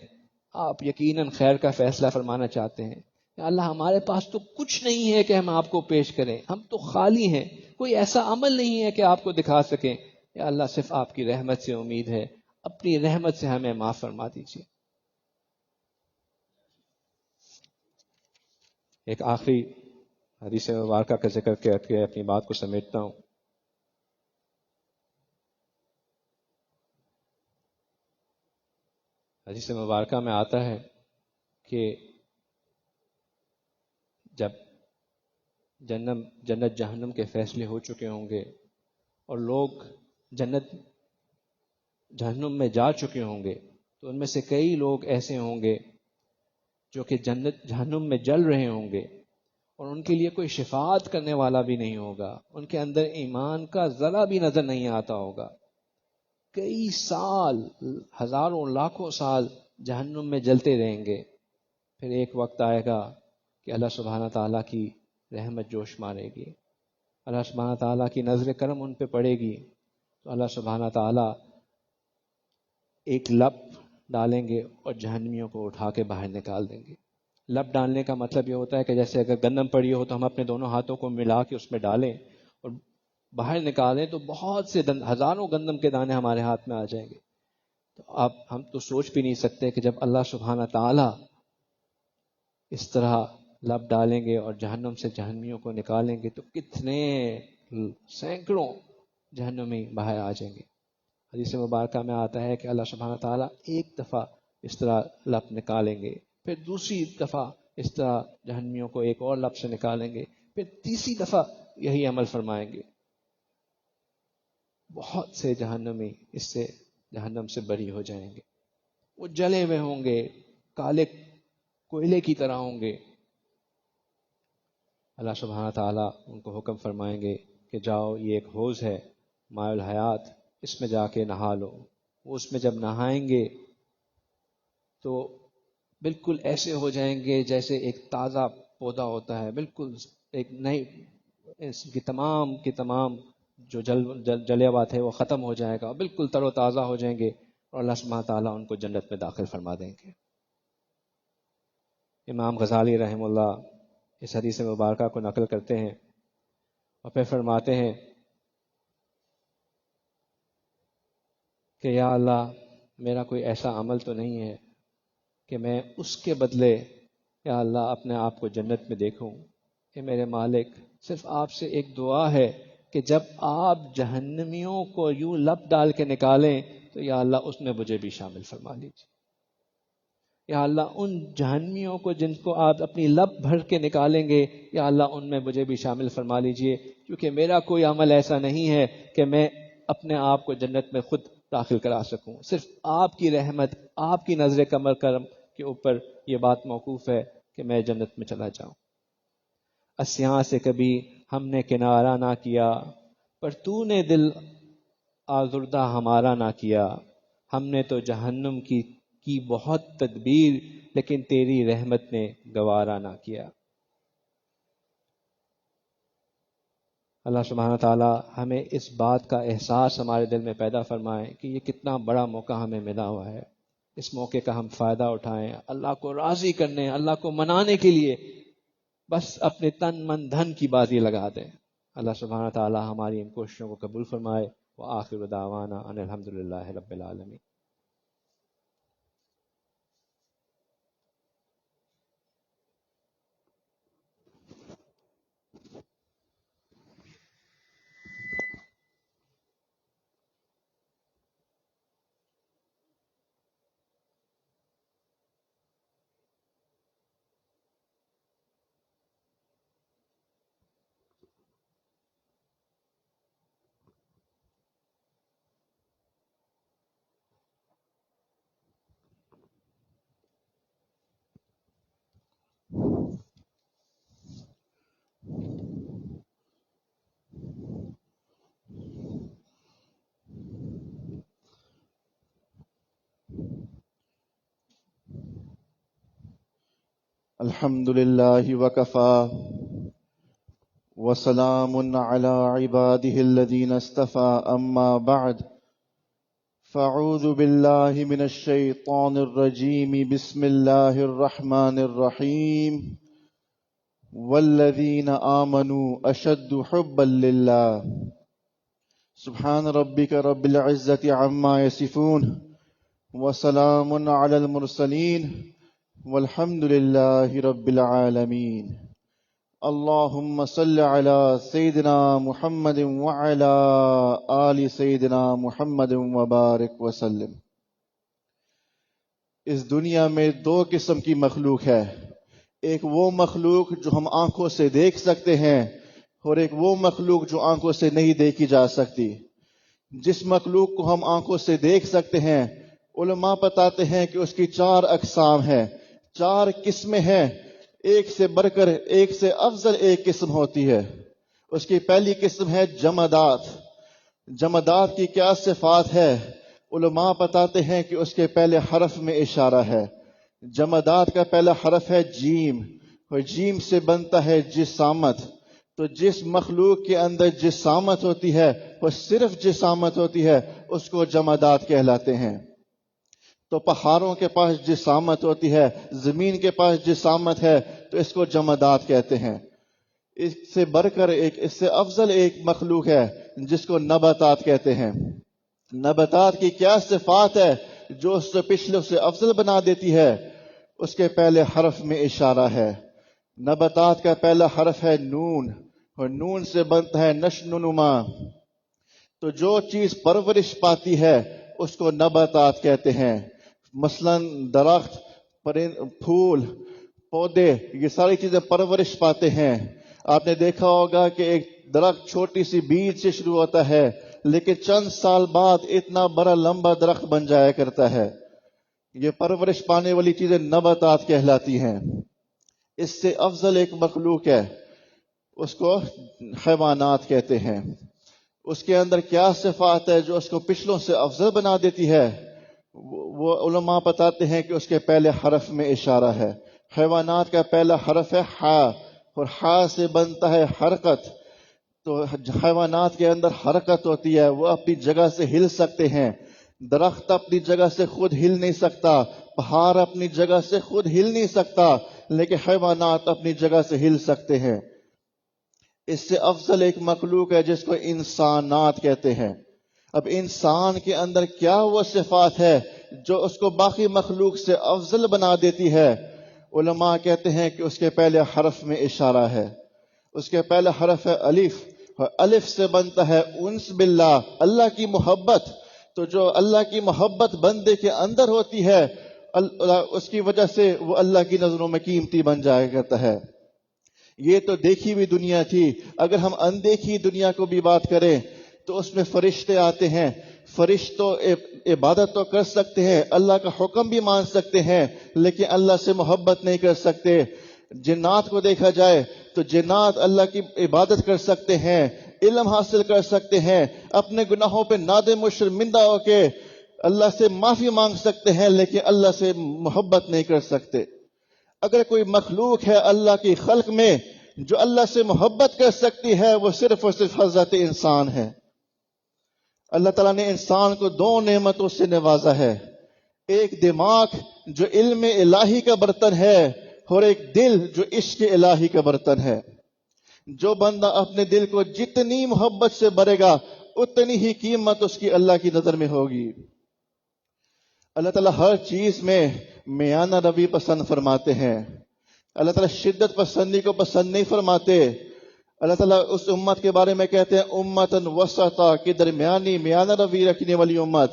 آپ یقیناً خیر کا فیصلہ فرمانا چاہتے ہیں. یا اللہ ہمارے پاس تو کچھ نہیں ہے کہ ہم آپ کو پیش کریں, ہم تو خالی ہیں, کوئی ایسا عمل نہیں ہے کہ آپ کو دکھا سکیں. یا اللہ صرف آپ کی رحمت سے امید ہے, اپنی رحمت سے ہمیں معاف فرما دیجیے. ایک آخری حدیث مبارکہ کا ذکر کر کے اپنی بات کو سمیٹتا ہوں. حدیث مبارکہ میں آتا ہے کہ جب جنت جہنم کے فیصلے ہو چکے ہوں گے اور لوگ جنت جہنم میں جا چکے ہوں گے, تو ان میں سے کئی لوگ ایسے ہوں گے جو کہ جنت جہنم میں جل رہے ہوں گے اور ان کے لیے کوئی شفاعت کرنے والا بھی نہیں ہوگا. ان کے اندر ایمان کا ذرا بھی نظر نہیں آتا ہوگا. کئی سال, ہزاروں لاکھوں سال جہنم میں جلتے رہیں گے. پھر ایک وقت آئے گا کہ اللہ سبحانہ تعالیٰ کی رحمت جوش مارے گی, اللہ سبحانہ تعالیٰ کی نظر کرم ان پہ پڑے گی. تو اللہ سبحانہ تعالیٰ ایک لپ ڈالیں گے اور جہنمیوں کو اٹھا کے باہر نکال دیں گے. لپ ڈالنے کا مطلب یہ ہوتا ہے کہ جیسے اگر گندم پڑی ہو تو ہم اپنے دونوں ہاتھوں کو ملا کے اس میں ڈالیں اور باہر نکالیں تو بہت سے ہزاروں گندم کے دانے ہمارے ہاتھ میں آ جائیں گے. تو اب ہم تو سوچ بھی نہیں سکتے کہ جب اللہ سبحانہ تعالیٰ اس طرح لب ڈالیں گے اور جہنم سے جہنمیوں کو نکالیں گے تو کتنے سینکڑوں جہنمی باہر آ جائیں گے. حدیث مبارکہ میں آتا ہے کہ اللہ سبحانہ تعالیٰ ایک دفعہ اس طرح لب نکالیں گے, پھر دوسری دفعہ اس طرح جہنمیوں کو ایک اور لب سے نکالیں گے, پھر تیسری دفعہ یہی عمل فرمائیں گے. بہت سے جہنمی اس سے جہنم سے بری ہو جائیں گے. وہ جلے ہوئے ہوں گے, کالے کوئلے کی طرح ہوں گے. اللہ سبحانہ تعالیٰ ان کو حکم فرمائیں گے کہ جاؤ, یہ ایک حوض ہے ماء الحیات, اس میں جا کے نہا لو. وہ اس میں جب نہائیں گے تو بالکل ایسے ہو جائیں گے جیسے ایک تازہ پودا ہوتا ہے, بالکل ایک نئی, اس کی تمام جو جلے ہوا تھے وہ ختم ہو جائے گا, بالکل تر و تازہ ہو جائیں گے اور اللہ سبحانہ تعالیٰ ان کو جنت میں داخل فرما دیں گے. امام غزالی رحمہ اللہ اس حدیث مبارکہ کو نقل کرتے ہیں اور پھر فرماتے ہیں کہ یا اللہ میرا کوئی ایسا عمل تو نہیں ہے کہ میں اس کے بدلے یا اللہ اپنے آپ کو جنت میں دیکھوں. کہ میرے مالک صرف آپ سے ایک دعا ہے کہ جب آپ جہنمیوں کو یوں لپ ڈال کے نکالیں تو یا اللہ اس میں مجھے بھی شامل فرما لیجیے. یا اللہ ان جہنمیوں کو جن کو آپ اپنی لپ بھر کے نکالیں گے یا اللہ ان میں مجھے بھی شامل فرما لیجیے، کیونکہ میرا کوئی عمل ایسا نہیں ہے کہ میں اپنے آپ کو جنت میں خود داخل کرا سکوں. صرف آپ کی رحمت، آپ کی نظر کرم کے اوپر یہ بات موقوف ہے کہ میں جنت میں چلا جاؤں. اسیاں سے کبھی ہم نے کنارہ نہ کیا، پر تو نے دل آزردہ ہمارا نہ کیا. ہم نے تو جہنم کی بہت تدبیر، لیکن تیری رحمت نے گوارا نہ کیا. اللہ سبحانہ تعالیٰ ہمیں اس بات کا احساس ہمارے دل میں پیدا فرمائے کہ یہ کتنا بڑا موقع ہمیں ملا ہوا ہے. اس موقع کا ہم فائدہ اٹھائیں، اللہ کو راضی کرنے، اللہ کو منانے کے لیے بس اپنے تن من دھن کی بازی لگا دیں. اللہ سبحانہ تعالیٰ ہماری ان کوششوں کو قبول فرمائے. وآخر دعوانا ان الحمدللہ رب العالمین. الحمد لله وكفى وسلام على عباده الذين اصطفى أما بعد فأعوذ بالله من الشيطان الرجيم بسم الله الرحمن الرحيم والذين آمنوا أشد حبا لله سبحان ربك رب العزة عما يصفون وسلام على المرسلين والحمد لله رب العالمين. اللهم صل على سيدنا محمد وعلى آل سيدنا محمد وبارك وسلم. اس دنیا میں دو قسم کی مخلوق ہے. ایک وہ مخلوق جو ہم آنکھوں سے دیکھ سکتے ہیں اور ایک وہ مخلوق جو آنکھوں سے نہیں دیکھی جا سکتی. جس مخلوق کو ہم آنکھوں سے دیکھ سکتے ہیں علماء بتاتے ہیں کہ اس کی 4 اقسام ہیں، 4 قسمیں ہیں. ایک سے بڑھ کر ایک سے افضل ایک قسم ہوتی ہے. اس کی پہلی قسم ہے جمادات. جمادات کی کیا صفات ہے؟ علماء بتاتے ہیں کہ اس کے پہلے حرف میں اشارہ ہے. جمادات کا پہلا حرف ہے جیم، اور جیم سے بنتا ہے جسامت. تو جس مخلوق کے اندر جسامت ہوتی ہے، وہ صرف جسامت ہوتی ہے، اس کو جمادات کہلاتے ہیں. تو پہاڑوں کے پاس جسامت ہوتی ہے، زمین کے پاس جسامت ہے، تو اس کو جمادات کہتے ہیں. اس سے بڑھ کر اس سے افضل ایک مخلوق ہے جس کو نباتات کہتے ہیں. نباتات کی کیا صفات ہے جو اس سے پچھلے سے افضل بنا دیتی ہے؟ اس کے پہلے حرف میں اشارہ ہے. نباتات کا پہلا حرف ہے نون، اور نون سے بنتا ہے نشو نما. تو جو چیز پرورش پاتی ہے اس کو نباتات کہتے ہیں. مثلا درخت، پھول، پودے، یہ ساری چیزیں پرورش پاتے ہیں. آپ نے دیکھا ہوگا کہ ایک درخت چھوٹی سی بیج سے شروع ہوتا ہے، لیکن چند سال بعد اتنا بڑا لمبا درخت بن جایا کرتا ہے. یہ پرورش پانے والی چیزیں نباتات کہلاتی ہیں. اس سے افضل ایک مخلوق ہے، اس کو حیوانات کہتے ہیں. اس کے اندر کیا صفات ہے جو اس کو پچھلوں سے افضل بنا دیتی ہے؟ وہ علماء بتاتے ہیں کہ اس کے پہلے حرف میں اشارہ ہے. حیوانات کا پہلا حرف ہے ہا، اور ہا سے بنتا ہے حرکت. تو حیوانات کے اندر حرکت ہوتی ہے، وہ اپنی جگہ سے ہل سکتے ہیں. درخت اپنی جگہ سے خود ہل نہیں سکتا، پہاڑ اپنی جگہ سے خود ہل نہیں سکتا، لیکن حیوانات اپنی جگہ سے ہل سکتے ہیں۔ اس سے افضل ایک مخلوق ہے جس کو انسانات کہتے ہیں۔ اب انسان کے اندر کیا وہ صفات ہے جو اس کو باقی مخلوق سے افضل بنا دیتی ہے؟ علماء کہتے ہیں کہ اس کے پہلے حرف میں اشارہ ہے۔ اس کے پہلے حرف ہے الف، اور الف سے بنتا ہے انس باللہ، اللہ کی محبت۔ تو جو اللہ کی محبت بندے کے اندر ہوتی ہے، اس کی وجہ سے وہ اللہ کی نظروں میں قیمتی بن جایا کرتا ہے۔ یہ تو دیکھی ہوئی دنیا تھی، اگر ہم اندیکھی دنیا کو بھی بات کریں تو اس میں فرشتے آتے ہیں۔ فرشتوں عبادت تو کر سکتے ہیں، اللہ کا حکم بھی مان سکتے ہیں، لیکن اللہ سے محبت نہیں کر سکتے۔ جنات کو دیکھا جائے تو جنات اللہ کی عبادت کر سکتے ہیں، علم حاصل کر سکتے ہیں، اپنے گناہوں پہ نادم و شرمندہ ہو کے اللہ سے معافی مانگ سکتے ہیں، لیکن اللہ سے محبت نہیں کر سکتے۔ اگر کوئی مخلوق ہے اللہ کی خلق میں جو اللہ سے محبت کر سکتی ہے، وہ صرف اور صرف حضرت انسان ہے۔ اللہ تعالیٰ نے انسان کو دو نعمتوں سے نوازا ہے، ایک دماغ جو علم الہی کا برتن ہے، اور ایک دل جو عشق الہی کا برتن ہے۔ جو بندہ اپنے دل کو جتنی محبت سے بھرے گا اتنی ہی قیمت اس کی اللہ کی نظر میں ہوگی۔ اللہ تعالیٰ ہر چیز میں میانہ روی پسند فرماتے ہیں۔ اللہ تعالیٰ شدت پسندی کو پسند نہیں فرماتے۔ اللہ تعالیٰ اس امت کے بارے میں کہتے ہیں امتن وسطا، کہ درمیانی میانہ روی رکھنے والی امت۔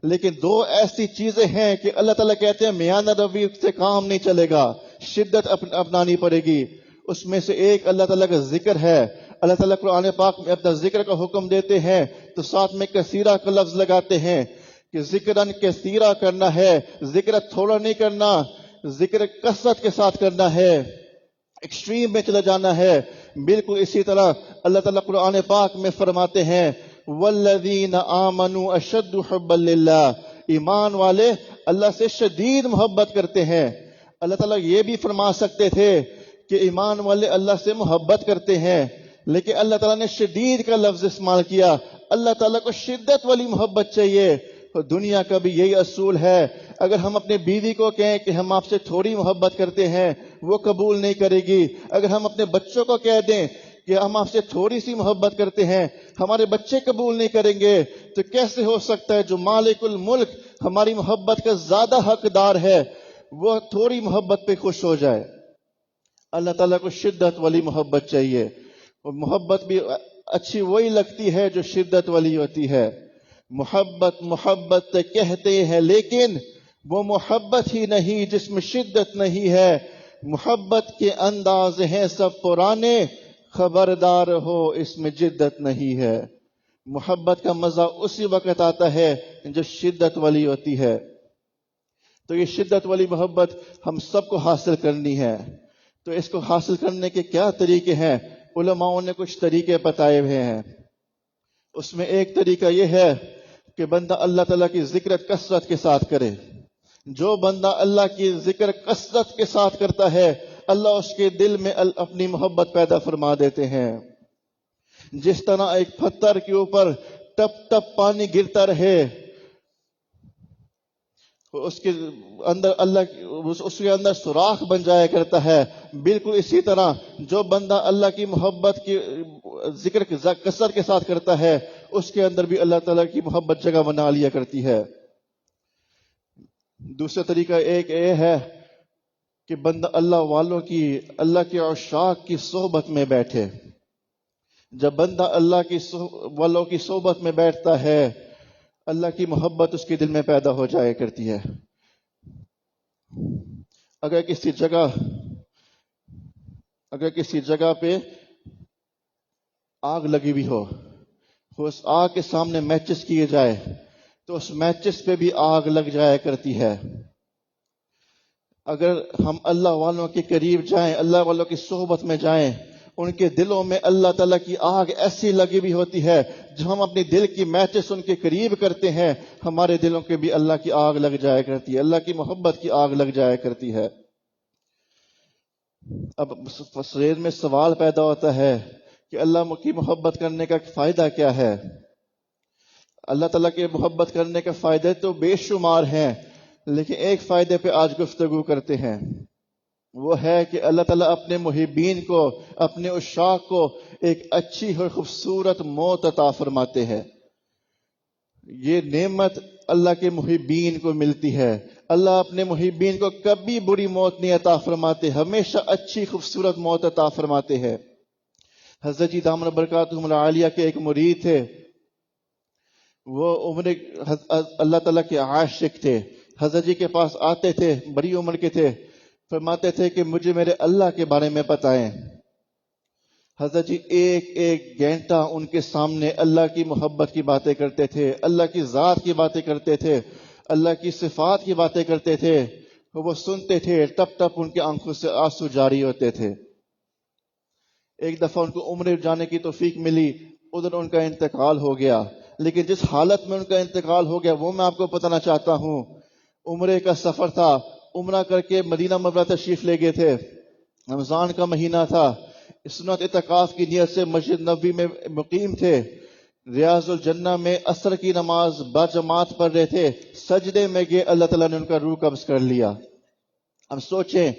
لیکن دو ایسی چیزیں ہیں کہ اللہ تعالیٰ کہتے ہیں میانہ روی سے کام نہیں چلے گا، شدت اپنانی پڑے گی۔ اس میں سے ایک اللہ تعالیٰ کا ذکر ہے۔ اللہ تعالیٰ قرآن پاک میں اپنا ذکر کا حکم دیتے ہیں تو ساتھ میں کثیرہ کا لفظ لگاتے ہیں کہ ذکرن کثیرہ کرنا ہے، ذکر تھوڑا نہیں کرنا، ذکر کثرت کے ساتھ کرنا ہے، ایکسٹریم میں چلا جانا ہے۔ بالکل اسی طرح اللہ تعالیٰ قرآن پاک میں فرماتے ہیں والذین آمنوا اشد حبا للہ، ایمان والے اللہ سے شدید محبت کرتے ہیں۔ اللہ تعالیٰ یہ بھی فرما سکتے تھے کہ ایمان والے اللہ سے محبت کرتے ہیں، لیکن اللہ تعالیٰ نے شدید کا لفظ استعمال کیا۔ اللہ تعالیٰ کو شدت والی محبت چاہیے، اور دنیا کا بھی یہی اصول ہے۔ اگر ہم اپنے بیوی کو کہیں کہ ہم آپ سے تھوڑی محبت کرتے ہیں، وہ قبول نہیں کرے گی۔ اگر ہم اپنے بچوں کو کہہ دیں کہ ہم آپ سے تھوڑی سی محبت کرتے ہیں، ہمارے بچے قبول نہیں کریں گے۔ تو کیسے ہو سکتا ہے جو مالک الملک ہماری محبت کا زیادہ حقدار ہے، وہ تھوڑی محبت پہ خوش ہو جائے؟ اللہ تعالیٰ کو شدت والی محبت چاہیے، اور محبت بھی اچھی وہی لگتی ہے جو شدت والی ہوتی ہے۔ محبت کہتے ہیں لیکن وہ محبت ہی نہیں جس میں شدت نہیں ہے۔ محبت کے انداز ہیں سب پرانے، خبردار ہو اس میں جدت نہیں ہے۔ محبت کا مزہ اسی وقت آتا ہے جو شدت والی ہوتی ہے۔ تو یہ شدت والی محبت ہم سب کو حاصل کرنی ہے۔ تو اس کو حاصل کرنے کے کیا طریقے ہیں؟ علماء نے کچھ طریقے بتائے ہوئے ہیں۔ اس میں ایک طریقہ یہ ہے کہ بندہ اللہ تعالیٰ کی ذکر کثرت کے ساتھ کرے۔ جو بندہ اللہ کی ذکر کثرت کے ساتھ کرتا ہے، اللہ اس کے دل میں اپنی محبت پیدا فرما دیتے ہیں۔ جس طرح ایک پتھر کے اوپر ٹپ ٹپ پانی گرتا رہے، اس کے اندر سوراخ بن جایا کرتا ہے، بالکل اسی طرح جو بندہ اللہ کی محبت کی ذکر کثرت کے ساتھ کرتا ہے، اس کے اندر بھی اللہ تعالیٰ کی محبت جگہ بنا لیا کرتی ہے۔ دوسرا طریقہ ایک یہ ہے کہ بندہ اللہ والوں کی، اللہ کے عشاق کی صحبت میں بیٹھے۔ جب بندہ اللہ کی والوں کی صحبت میں بیٹھتا ہے، اللہ کی محبت اس کے دل میں پیدا ہو جایا کرتی ہے۔ اگر کسی جگہ پہ آگ لگی ہوئی ہو، اس آگ کے سامنے میچز کیے جائے تو اس میچز پہ بھی آگ لگ جایا کرتی ہے۔ اگر ہم اللہ والوں کے قریب جائیں، اللہ والوں کی صحبت میں جائیں، ان کے دلوں میں اللہ تعالیٰ کی آگ ایسی لگی ہوئی ہوتی ہے، جو ہم اپنی دل کی میچز ان کے قریب کرتے ہیں، ہمارے دلوں کے بھی اللہ کی آگ لگ جایا کرتی ہے، اللہ کی محبت کی آگ لگ جایا کرتی ہے۔ اب ذہن میں سوال پیدا ہوتا ہے کہ اللہ کی محبت کرنے کا فائدہ کیا ہے؟ اللہ تعالیٰ کی محبت کرنے کے فائدے تو بے شمار ہیں، لیکن ایک فائدے پہ آج گفتگو کرتے ہیں۔ وہ ہے کہ اللہ تعالیٰ اپنے محبین کو، اپنے عشاق کو ایک اچھی اور خوبصورت موت عطا فرماتے ہیں۔ یہ نعمت اللہ کے محبین کو ملتی ہے۔ اللہ اپنے محبین کو کبھی بری موت نہیں عطا فرماتے، ہمیشہ اچھی خوبصورت موت عطا فرماتے ہیں۔ حضرت جی دامن برکاتہم العالیہ کے ایک مرید تھے، وہ عمر اللہ تعالیٰ کے عاشق تھے۔ حضرت جی کے پاس آتے تھے، بڑی عمر کے تھے، فرماتے تھے کہ مجھے میرے اللہ کے بارے میں بتائیں۔ حضرت جی ایک ایک گھنٹہ ان کے سامنے اللہ کی محبت کی باتیں کرتے تھے، اللہ کی ذات کی باتیں کرتے تھے، اللہ کی صفات کی باتیں کرتے تھے۔ وہ سنتے تھے، ٹپ ٹپ ان کی آنکھوں سے آنسو جاری ہوتے تھے۔ ایک دفعہ ان کو عمرے جانے کی توفیق ملی، ادھر ان کا انتقال ہو گیا، لیکن جس حالت میں ان کا انتقال ہو گیا وہ میں آپ کو بتانا چاہتا ہوں۔ عمرے کا سفر تھا، عمرہ کر کے مدینہ منورہ تشریف لے گئے تھے، رمضان کا مہینہ تھا، سنت اعتکاف کی نیت سے مسجد نبوی میں مقیم تھے، ریاض الجنہ میں عصر کی نماز باجماعت پڑھ رہے تھے، سجدے میں گئے، اللہ تعالیٰ نے ان کا روح قبض کر لیا۔ اب سوچیں،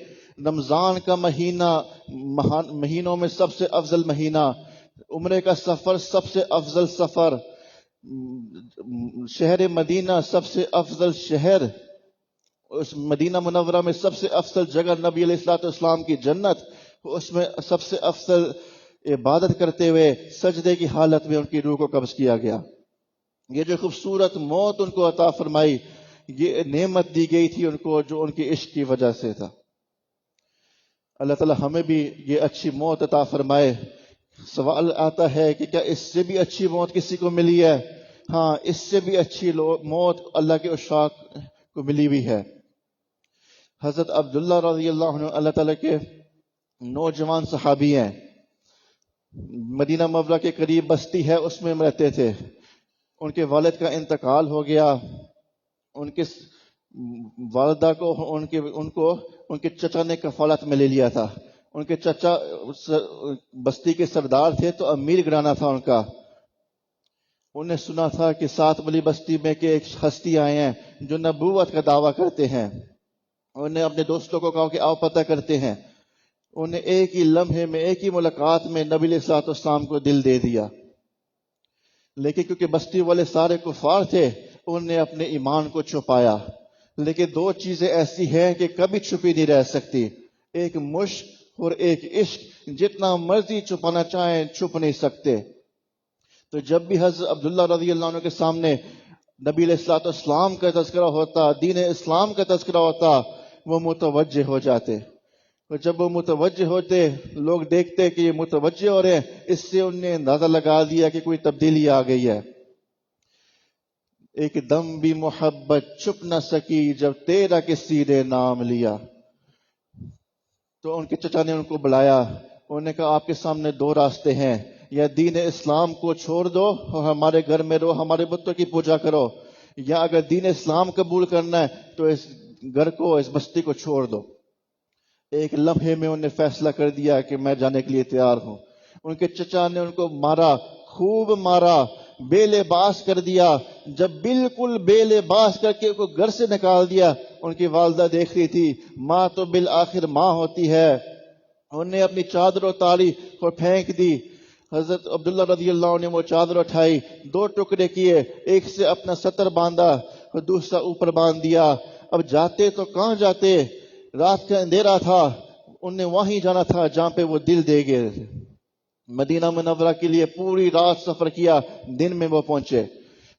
رمضان کا مہینہ مہینوں میں سب سے افضل مہینہ، عمرے کا سفر سب سے افضل سفر، شہر مدینہ سب سے افضل شہر، اس مدینہ منورہ میں سب سے افضل جگہ نبی علیہ الصلوۃ والسلام کی جنت، اس میں سب سے افضل عبادت کرتے ہوئے سجدے کی حالت میں ان کی روح کو قبض کیا گیا۔ یہ جو خوبصورت موت ان کو عطا فرمائی، یہ نعمت دی گئی تھی ان کو جو ان کے عشق کی وجہ سے تھا۔ اللہ تعالی ہمیں بھی یہ اچھی موت عطا فرمائے۔ سوال آتا ہے کہ کیا اس سے بھی اچھی موت کسی کو ملی ہے؟ ہاں، اس سے بھی اچھی موت اللہ کے عشاق کو ملی ہوئی ہے۔ حضرت عبداللہ رضی اللہ عنہ اللہ تعالیٰ کے نوجوان صحابی ہیں، مدینہ منورہ کے قریب بستی ہے، اس میں رہتے تھے۔ ان کے والد کا انتقال ہو گیا، ان کے والدہ کو ان کے چچا نے کفالت میں لے لیا تھا۔ ان کے چچا بستی کے سردار تھے تو امیر گھرانہ تھا ان کا۔ انہوں نے سنا تھا کہ سات والی بستی میں کہ ایک ہستی آئے ہیں جو نبوت کا دعویٰ کرتے ہیں۔ انہوں نے اپنے دوستوں کو کہا کہ آؤ پتہ کرتے ہیں۔ انہوں نے ایک ہی لمحے میں، ایک ہی ملاقات میں نبی علیہ الصلوۃ والسلام کو دل دے دیا، لیکن کیونکہ بستی والے سارے کفار تھے انہوں نے اپنے ایمان کو چھپایا۔ لیکن دو چیزیں ایسی ہیں کہ کبھی چھپی نہیں رہ سکتی، ایک مشق اور ایک عشق، جتنا مرضی چھپانا چاہیں چھپ نہیں سکتے۔ تو جب بھی حضرت عبداللہ رضی اللہ عنہ کے سامنے نبی علیہ الصلوۃ والسلام کا تذکرہ ہوتا، دین اسلام کا تذکرہ ہوتا، وہ متوجہ ہو جاتے۔ اور جب وہ متوجہ ہوتے، لوگ دیکھتے کہ یہ متوجہ ہو رہے ہیں، اس سے انہوں نے اندازہ لگا دیا کہ کوئی تبدیلی آ گئی ہے۔ ایک دم بھی محبت چھپ نہ سکی جب تیرا کسی نے نام لیا۔ تو ان کے چچا نے ان کو بلایا، انہوں نے کہا آپ کے سامنے دو راستے ہیں، یا دین اسلام کو چھوڑ دو اور ہمارے گھر میں رہو، ہمارے بتوں کی پوجا کرو، یا اگر دین اسلام قبول کرنا ہے تو اس گھر کو، اس بستی کو چھوڑ دو۔ ایک لمحے میں انہوں نے فیصلہ کر دیا کہ میں جانے کے لیے تیار ہوں۔ ان کے چچا نے ان کو مارا، خوب مارا، بے لباس کر دیا۔ جب بالکل بے لباس کر کے ان کو گھر سے نکال دیا، ان کی والدہ دیکھ رہی تھی، ماں تو بالآخر ماں ہوتی ہے۔ انہوں نے اپنی چادر اتاری اور پھینک دی۔ حضرت عبداللہ رضی اللہ عنہ نے وہ چادر اٹھائی، دو ٹکڑے کیے، ایک سے اپنا سطر باندھا اور دوسرا اوپر باندھ دیا۔ اب جاتے تو کہاں جاتے؟ رات کا اندھیرا تھا، انہیں وہیں جانا تھا جہاں پہ وہ دل دے گئے۔ مدینہ منورہ کے لیے پوری رات سفر کیا، دن میں وہ پہنچے۔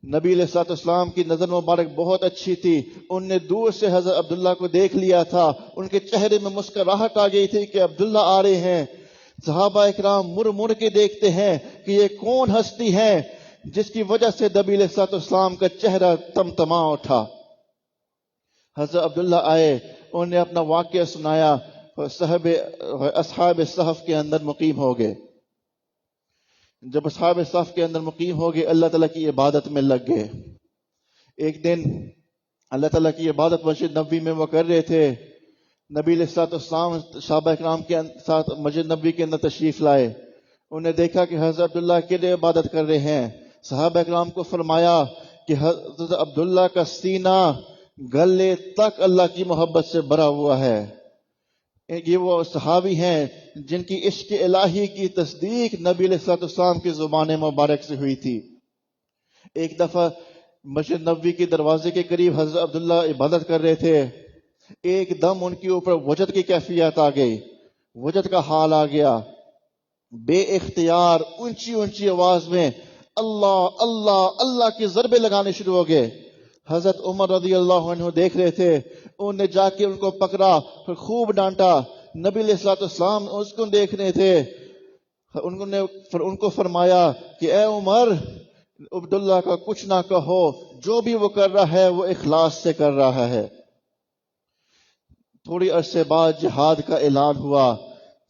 نبی علیہ الصلوۃ والسلام کی نظر مبارک بہت اچھی تھی، ان نے دور سے حضرت عبداللہ کو دیکھ لیا تھا، ان کے چہرے میں مسکراہٹ آ گئی تھی کہ عبداللہ آ رہے ہیں۔ صحابہ اکرام مڑ مڑ کے دیکھتے ہیں کہ یہ کون ہستی ہے جس کی وجہ سے نبی علیہ الصلوۃ والسلام کا چہرہ تمتما اٹھا۔ حضرت عبداللہ آئے، انہوں نے اپنا واقعہ سنایا، اصحاب صحف کے اندر مقیم ہو گئے۔ جب اصحاب صحف کے اندر مقیم ہو گئے، اللہ تعالیٰ کی عبادت میں لگ گئے۔ ایک دن اللہ تعالیٰ کی عبادت مسجد نبوی میں وہ کر رہے تھے، نبی علیہ الصلوۃ والسلام صحابہ اکرام کے ساتھ مسجد نبوی کے اندر تشریف لائے۔ انہوں نے دیکھا کہ حضرت عبداللہ اکیلے عبادت کر رہے ہیں۔ صحابہ اکرام کو فرمایا کہ حضرت عبداللہ کا سینہ گلے تک اللہ کی محبت سے بھرا ہوا ہے۔ یہ وہ صحابی ہیں جن کی عشق الہی کی تصدیق نبی علیہ الصلوۃ والسلام کی زبان مبارک سے ہوئی تھی۔ ایک دفعہ مسجد نبوی کے دروازے کے قریب حضرت عبداللہ عبادت کر رہے تھے، ایک دم ان کے اوپر وجد کی کیفیت آ گئی، وجد کا حال آ گیا، بے اختیار اونچی اونچی آواز میں اللہ اللہ اللہ کی ضربے لگانے شروع ہو گئے۔ حضرت عمر رضی اللہ عنہ دیکھ رہے تھے، انہوں نے جا کے ان کو پکڑا، پھر خوب ڈانٹا۔ نبی علیہ الصلوۃ والسلام اس کو دیکھ رہے تھے، ان کو فرمایا کہ اے عمر، عبداللہ کا کچھ نہ کہو، جو بھی وہ کر رہا ہے وہ اخلاص سے کر رہا ہے۔ تھوڑی عرصے بعد جہاد کا اعلان ہوا،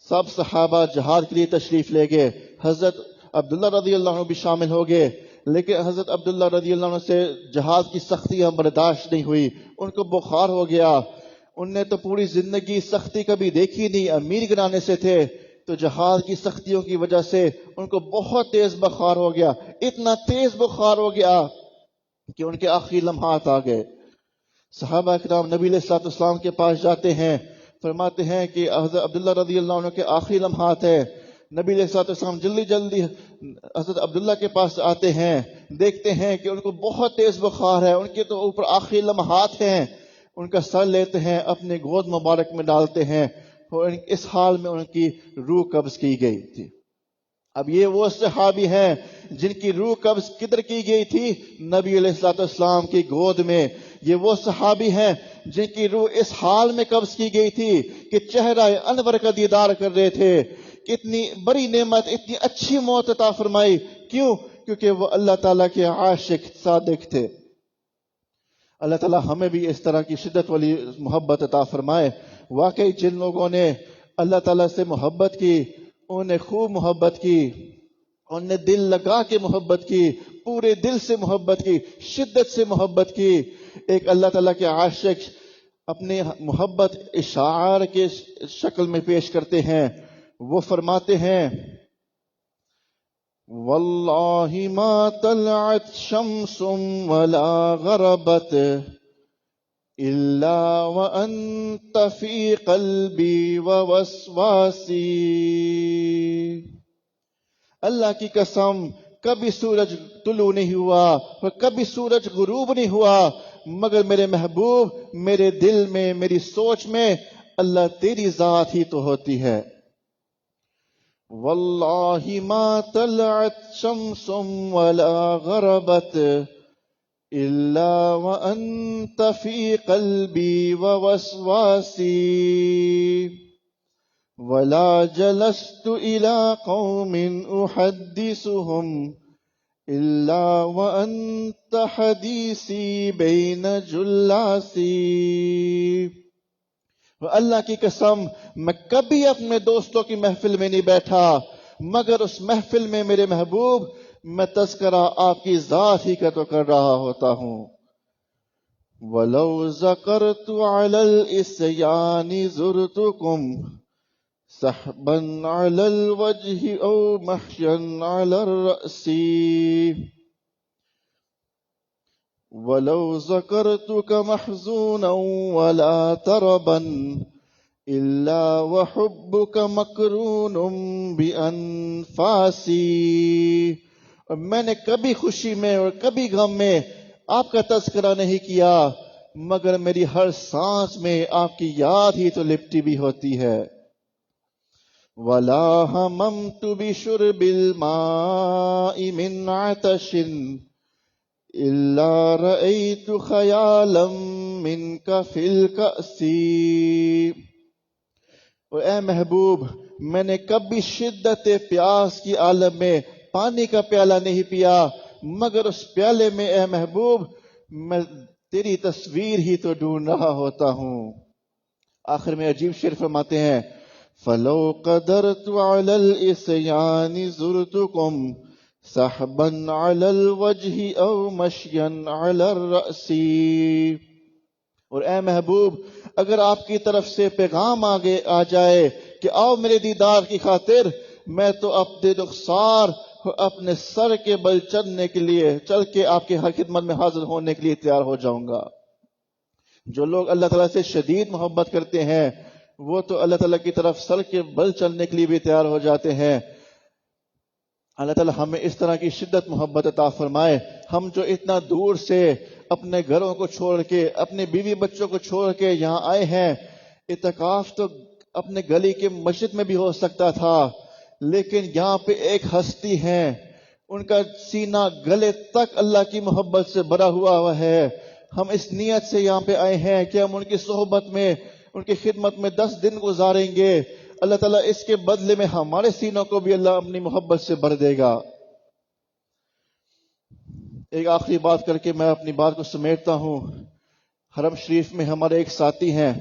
سب صحابہ جہاد کے لیے تشریف لے گئے، حضرت عبداللہ رضی اللہ عنہ بھی شامل ہو گئے، لیکن حضرت عبداللہ رضی اللہ عنہ سے جہاد کی سختیاں برداشت نہیں ہوئی، ان کو بخار ہو گیا۔ ان نے تو پوری زندگی سختی کبھی دیکھی نہیں، امیر گھرانے سے تھے، تو جہاد کی سختیوں کی وجہ سے ان کو بہت تیز بخار ہو گیا، اتنا تیز بخار ہو گیا کہ ان کے آخری لمحات آ گئے۔ صحابہ کرام نبی علیہ الصلوۃ والسلام کے پاس جاتے ہیں، فرماتے ہیں کہ حضرت عبداللہ رضی اللہ عنہ کے آخری لمحات ہے۔ نبی علیہ الصلوۃ والسلام جلدی جلدی حضرت عبداللہ کے پاس آتے ہیں، دیکھتے ہیں کہ ان کو بہت تیز بخار ہے، ان کے تو اوپر آخری لمحات ہیں، ان کا سر لیتے ہیں، اپنے گود مبارک میں ڈالتے ہیں، اور اس حال میں ان کی روح قبض کی گئی تھی۔ اب یہ وہ صحابی ہیں جن کی روح قبض کدھر کی گئی تھی؟ نبی علیہ الصلوۃ والسلام کی گود میں۔ یہ وہ صحابی ہیں جن کی روح اس حال میں قبض کی گئی تھی کہ چہرہ انور کا دیدار کر رہے تھے۔ کتنی بڑی نعمت، اتنی اچھی موت عطا فرمائی، کیوں؟ کیونکہ وہ اللہ تعالیٰ کے عاشق صادق تھے۔ اللہ تعالیٰ ہمیں بھی اس طرح کی شدت والی محبت عطا فرمائے۔ واقعی جن لوگوں نے اللہ تعالیٰ سے محبت کی، انہوں نے خوب محبت کی، انہوں نے دل لگا کے محبت کی، پورے دل سے محبت کی، شدت سے محبت کی۔ ایک اللہ تعالیٰ کے عاشق اپنے محبت اشعار کے شکل میں پیش کرتے ہیں، وہ فرماتے ہیں واللہ ما طلعت شمس ولا غربت الا وانت فی قلبی ووسواسی۔ اللہ کی قسم، کبھی سورج طلوع نہیں ہوا اور کبھی سورج غروب نہیں ہوا، مگر میرے محبوب میرے دل میں، میری سوچ میں اللہ تیری ذات ہی تو ہوتی ہے۔ واللہ ما طلعت شمس ولا غربت الا وانت فی قلبی ووسواسی ولا جلست الى قوم احدثهم الا وانت حدیثی بین جلاسی۔ اللہ کی قسم، میں کبھی اپنے دوستوں کی محفل میں نہیں بیٹھا، مگر اس محفل میں میرے محبوب میں تذکرہ آپ کی ذات ہی کا تو کر رہا ہوتا ہوں۔ وَلَوْ ذَكَرْتُ عَلَى الْإِسْيَانِ زُرْتُكُمْ سَحْبًا عَلَى الْوَجْهِ أَوْ مَحْيًا عَلَى الرَّأْسِ وَلَوْ ذَكَرْتُكَ مَحْزُونًا وَلَا تَرَبًا إِلَّا وَحُبُّكَ مَقْرُونٌ بِأَنفَاسِي۔ اور میں نے کبھی خوشی میں اور کبھی غم میں آپ کا تذکرہ نہیں کیا، مگر میری ہر سانس میں آپ کی یاد ہی تو لپٹی بھی ہوتی ہے۔ وَلَا هَمَمْتُ بِشُرْبِ الْمَاءِ مِنْ عَطَشٍ إِلَّا رَأَيْتُ خَيَالًا مِنْكَ فِي الْكَأْسِ۔ اور اے محبوب، میں نے کبھی شدت پیاس کی عالم میں پانی کا پیالہ نہیں پیا، مگر اس پیالے میں اے محبوب میں تیری تصویر ہی تو ڈھونڈ رہا ہوتا ہوں۔ آخر میں عجیب شعر فرماتے ہیں فَلَوْ قَدَرْتُ عَلَى الْإِسْيَانِ زُرْتُكُمْ سَحْبًا عَلَى الْوَجْهِ أَوْ مَشْيًا عَلَى الرَّأْسِ۔ اور اے محبوب، اگر آپ کی طرف سے پیغام آ جائے کہ آؤ میرے دیدار کی خاطر، میں تو اپنے رخسار اپنے سر کے بل چل کے آپ کی خدمت میں حاضر ہونے کے لیے تیار ہو جاؤں گا۔ جو لوگ اللہ تعالیٰ سے شدید محبت کرتے ہیں، وہ تو اللہ تعالیٰ کی طرف سر کے بل چلنے کے لیے بھی تیار ہو جاتے ہیں۔ اللہ تعالیٰ ہمیں اس طرح کی شدت محبت عطا فرمائے۔ ہم جو اتنا دور سے اپنے گھروں کو چھوڑ کے، اپنے بیوی بچوں کو چھوڑ کے یہاں آئے ہیں، اعتکاف تو اپنے گلی کے مسجد میں بھی ہو سکتا تھا، لیکن یہاں پہ ایک ہستی ہے، ان کا سینہ گلے تک اللہ کی محبت سے بھرا ہوا ہے۔ ہم اس نیت سے یہاں پہ آئے ہیں کہ ہم ان کی صحبت میں، ان کی خدمت میں 10 دن گزاریں گے۔ اللہ تعالیٰ اس کے بدلے میں ہمارے سینوں کو بھی اللہ اپنی محبت سے بھر دے گا۔ ایک آخری بات کر کے میں اپنی بات کو سمیٹتا ہوں۔ حرم شریف میں ہمارے ایک ساتھی ہیں،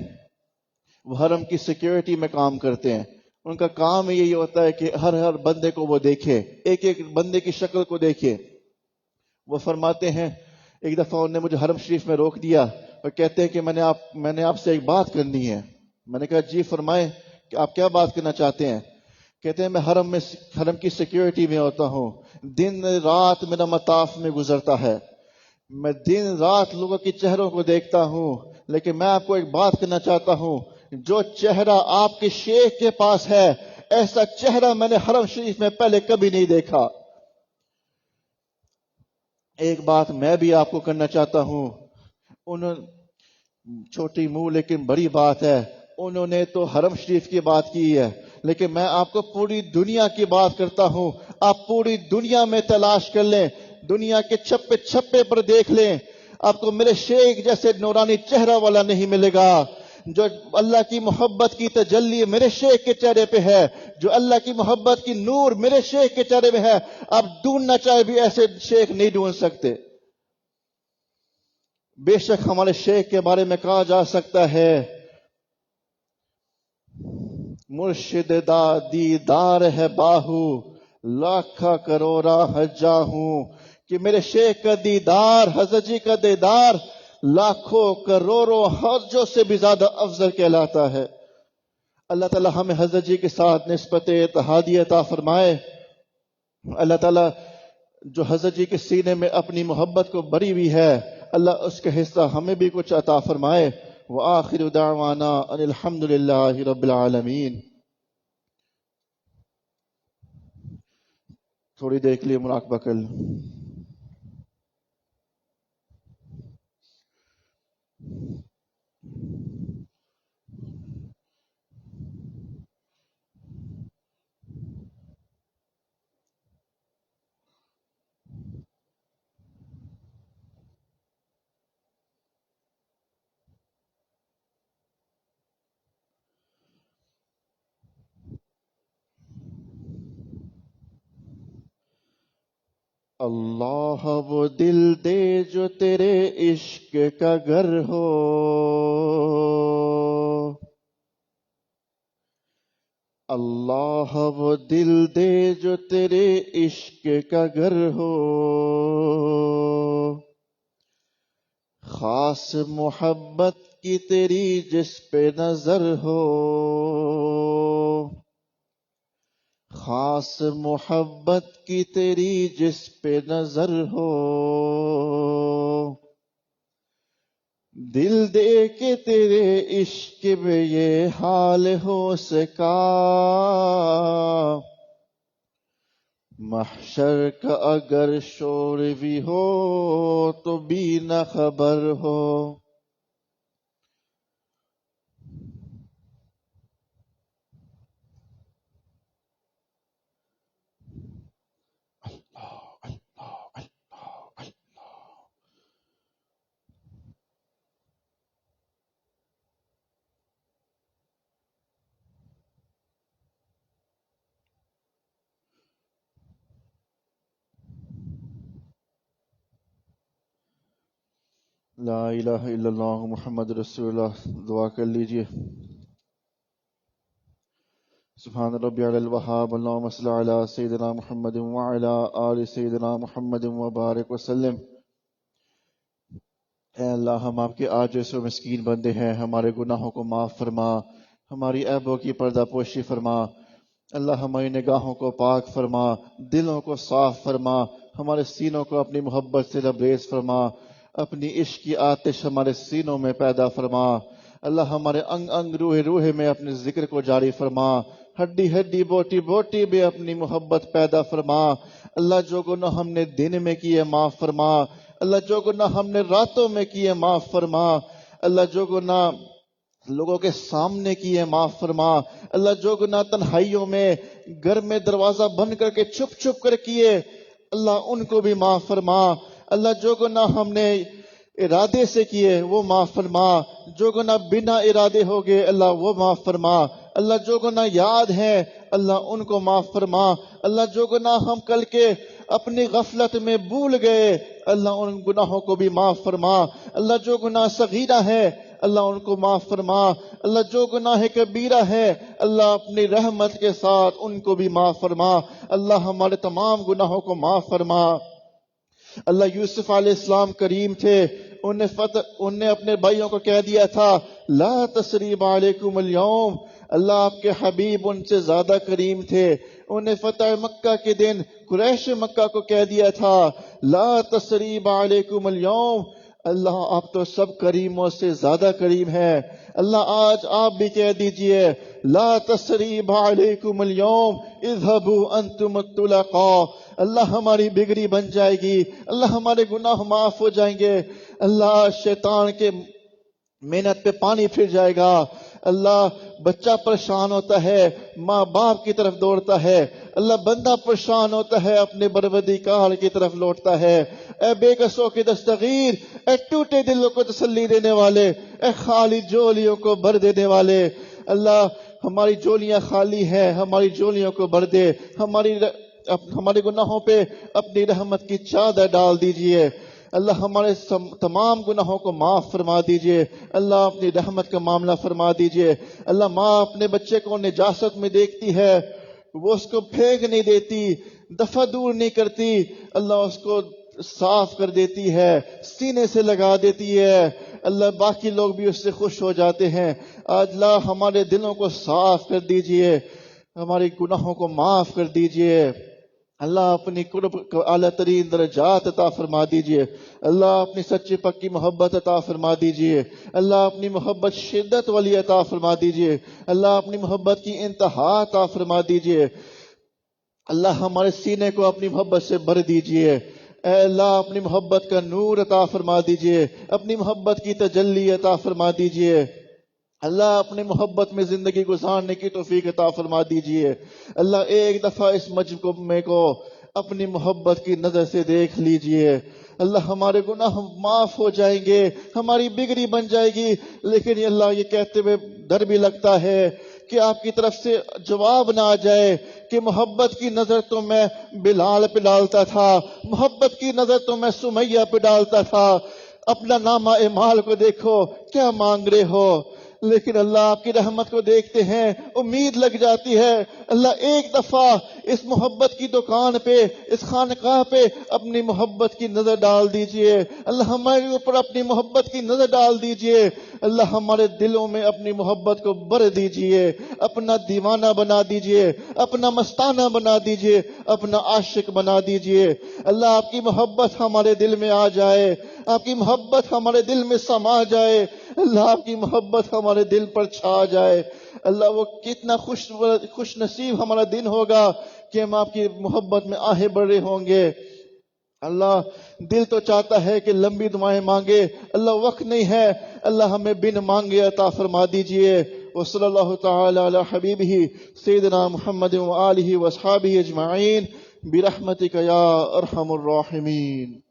وہ حرم کی سیکیورٹی میں کام کرتے ہیں۔ ان کا کام یہی ہوتا ہے کہ ہر بندے کو وہ دیکھے، ایک ایک بندے کی شکل کو دیکھے۔ وہ فرماتے ہیں ایک دفعہ انہوں نے مجھے حرم شریف میں روک دیا اور کہتے ہیں کہ میں نے آپ سے ایک بات کرنی ہے۔ میں نے کہا جی فرمائیں کہ آپ کیا بات کرنا چاہتے ہیں؟ کہتے ہیں میں حرم کی سیکیورٹی میں ہوتا ہوں، دن رات میرا مطاف میں گزرتا ہے، میں دن رات لوگوں کے چہروں کو دیکھتا ہوں، لیکن میں آپ کو ایک بات کرنا چاہتا ہوں، جو چہرہ آپ کے شیخ کے پاس ہے، ایسا چہرہ میں نے حرم شریف میں پہلے کبھی نہیں دیکھا۔ ایک بات میں بھی آپ کو کرنا چاہتا ہوں، چھوٹی منہ لیکن بڑی بات ہے، انہوں نے تو حرم شریف کی بات کی ہے، لیکن میں آپ کو پوری دنیا کی بات کرتا ہوں۔ آپ پوری دنیا میں تلاش کر لیں، دنیا کے چھپے چھپے پر دیکھ لیں، آپ کو میرے شیخ جیسے نورانی چہرہ والا نہیں ملے گا۔ جو اللہ کی محبت کی تجلی میرے شیخ کے چہرے پہ ہے، جو اللہ کی محبت کی نور میرے شیخ کے چہرے میں ہے، آپ ڈھونڈنا چاہے بھی ایسے شیخ نہیں ڈھونڈ سکتے۔ بے شک ہمارے شیخ کے بارے میں کہا جا سکتا ہے، مرشد دا دیدار ہے باہو، لاکھا کروڑا حجا ہوں، کہ میرے شیخ کا دیدار، حضرت جی کا دیدار لاکھوں کروڑوں حجوں سے بھی زیادہ افضل کہلاتا ہے۔ اللہ تعالی ہمیں حضرت جی کے ساتھ نسبت اتحادی عطا فرمائے۔ اللہ تعالی جو حضرت جی کے سینے میں اپنی محبت کو بری ہوئی ہے، اللہ اس کا حصہ ہمیں بھی کچھ عطا فرمائے۔ وآخر دعوانا ان الحمد للہ رب العالمین۔ تھوڑی دیر کے لیے مراقبہ کر لیں۔ اللہ وہ دل دے جو تیرے عشق کا گھر ہو، اللہ وہ دل دے جو تیرے عشق کا گھر ہو، خاص محبت کی تیری جس پہ نظر ہو، خاص محبت کی تیری جس پہ نظر ہو، دل دے کے تیرے عشق میں یہ حال ہو سکا، محشر کا اگر شور بھی ہو تو بھی نہ خبر ہو۔ لا الہ الا اللہ محمد رسول اللہ۔ دعا کر لیجئے۔ سبحان ربی علی الوہاب، اللہم صلی علی سیدنا محمد وعلی آل سیدنا محمد وبارک وسلم۔ اے اللہ، ہم آپ کے عاجز و مسکین بندے ہیں، ہمارے گناہوں کو معاف فرما، ہماری عیبوں کی پردہ پوشی فرما۔ اللہ ہماری نگاہوں کو پاک فرما، دلوں کو صاف فرما، ہمارے سینوں کو اپنی محبت سے لبریز فرما، اپنی عشق کی آتش ہمارے سینوں میں پیدا فرما۔ اللہ ہمارے انگ انگ روح روح میں اپنے ذکر کو جاری فرما، ہڈی ہڈی بوٹی بوٹی میں اپنی محبت پیدا فرما۔ اللہ جو گناہ ہم نے دن میں کیے معاف فرما، اللہ جو گناہ ہم نے راتوں میں کیے معاف فرما، اللہ جو گناہ لوگوں کے سامنے کیے معاف فرما، اللہ جو گناہ تنہائیوں میں گھر میں دروازہ بند کر کے چھپ چھپ کر کیے اللہ ان کو بھی معاف فرما۔ اللہ جو گناہ ہم نے ارادے سے کیے وہ معاف فرما، جو گناہ بنا ارادے ہو گئے اللہ وہ معاف فرما۔ اللہ جو گناہ یاد ہیں اللہ ان کو معاف فرما۔ اللہ جو گناہ ہم کل کے اپنی غفلت میں بھول گئے اللہ ان گناہوں کو بھی معاف فرما۔ اللہ جو گناہ صغیرہ ہے اللہ ان کو معاف فرما۔ اللہ جو گناہ کبیرہ ہے اللہ اپنی رحمت کے ساتھ ان کو بھی معاف فرما۔ اللہ ہمارے تمام گناہوں کو معاف فرما۔ اللہ یوسف علیہ السلام کریم تھے، انہیں اپنے بھائیوں کو کہہ دیا تھا لا تثریب علیکم اليوم۔ اللہ آپ کے حبیب ان سے زیادہ کریم تھے، انہیں فتح مکہ کے دن قریش مکہ کو کہہ دیا تھا لا تثریب علیکم اليوم۔ اللہ آپ تو سب کریموں سے زیادہ کریم ہے۔ اللہ آج آپ بھی کہہ دیجئے لا تثریب علیکم اليوم اذهبوا انتم الطلقاء۔ اللہ ہماری بگڑی بن جائے گی، اللہ ہمارے گناہ معاف ہو جائیں گے، اللہ شیطان کے محنت پہ پانی پھر جائے گا۔ اللہ بچہ پریشان ہوتا ہے ماں باپ کی طرف دوڑتا ہے، اللہ بندہ پریشان ہوتا ہے اپنے پروردگار کی طرف لوٹتا ہے۔ اے بے کسوں کے دستگیر، اے ٹوٹے دلوں کو تسلی دینے والے، اے خالی جولیوں کو بھر دینے والے، اللہ ہماری جولیاں خالی ہیں، ہماری جولیوں کو بھر دے، ہمارے گناہوں پہ اپنی رحمت کی چادر ڈال دیجئے۔ اللہ ہمارے تمام گناہوں کو معاف فرما دیجئے، اللہ اپنی رحمت کا معاملہ فرما دیجئے۔ اللہ ماں اپنے بچے کو نجاست میں دیکھتی ہے، وہ اس کو پھینک نہیں دیتی، دفع دور نہیں کرتی، اللہ اس کو صاف کر دیتی ہے، سینے سے لگا دیتی ہے، اللہ باقی لوگ بھی اس سے خوش ہو جاتے ہیں۔ آج اللہ ہمارے دلوں کو صاف کر دیجئے، ہمارے گناہوں کو معاف کر دیجئے۔ اللہ اپنی قرب کو اعلیٰ ترین درجات عطا فرما دیجئے، اللہ اپنی سچی پکی محبت عطا فرما دیجئے، اللہ اپنی محبت شدت والی عطا فرما دیجئے، اللہ اپنی محبت کی انتہا عطا فرما دیجئے۔ اللہ ہمارے سینے کو اپنی محبت سے بھر دیجئے، اے اللہ اپنی محبت کا نور عطا فرما دیجئے، اپنی محبت کی تجلی عطا فرما دیجئے۔ اللہ اپنی محبت میں زندگی گزارنے کی توفیق عطا فرما دیجئے۔ اللہ ایک دفعہ اس مجمع کو اپنی محبت کی نظر سے دیکھ لیجئے۔ اللہ ہمارے گناہ معاف ہو جائیں گے، ہماری بگڑی بن جائے گی، لیکن اللہ یہ کہتے ہوئے ڈر بھی لگتا ہے کہ آپ کی طرف سے جواب نہ آ جائے کہ محبت کی نظر تو میں بلال پہ ڈالتا تھا، محبت کی نظر تو میں سمیہ پہ ڈالتا تھا، اپنا نامہ اعمال کو دیکھو کیا مانگ رہے ہو۔ لیکن اللہ آپ کی رحمت کو دیکھتے ہیں، امید لگ جاتی ہے۔ اللہ ایک دفعہ اس محبت کی دکان پہ، اس خانقاہ پہ اپنی محبت کی نظر ڈال دیجئے، اللہ ہمارے اوپر اپنی محبت کی نظر ڈال دیجئے، اللہ ہمارے دلوں میں اپنی محبت کو بھر دیجئے، اپنا دیوانہ بنا دیجئے، اپنا مستانہ بنا دیجئے، اپنا عاشق بنا دیجئے۔ اللہ آپ کی محبت ہمارے دل میں آ جائے، آپ کی محبت ہمارے دل میں سما جائے، اللہ آپ کی محبت ہمارے دل پر چھا جائے۔ اللہ وہ کتنا خوش نصیب ہمارا دن ہوگا کہ ہم آپ کی محبت میں آہے بڑھے ہوں گے۔ اللہ دل تو چاہتا ہے کہ لمبی دعائیں مانگے، اللہ وقت نہیں ہے، اللہ ہمیں بن مانگے عطا فرما دیجئے۔ وصلی اللہ تعالی علی حبیبہ سیدنا محمد وآلہ واصحابہ اجمعین برحمتک یا ارحم الراحمین۔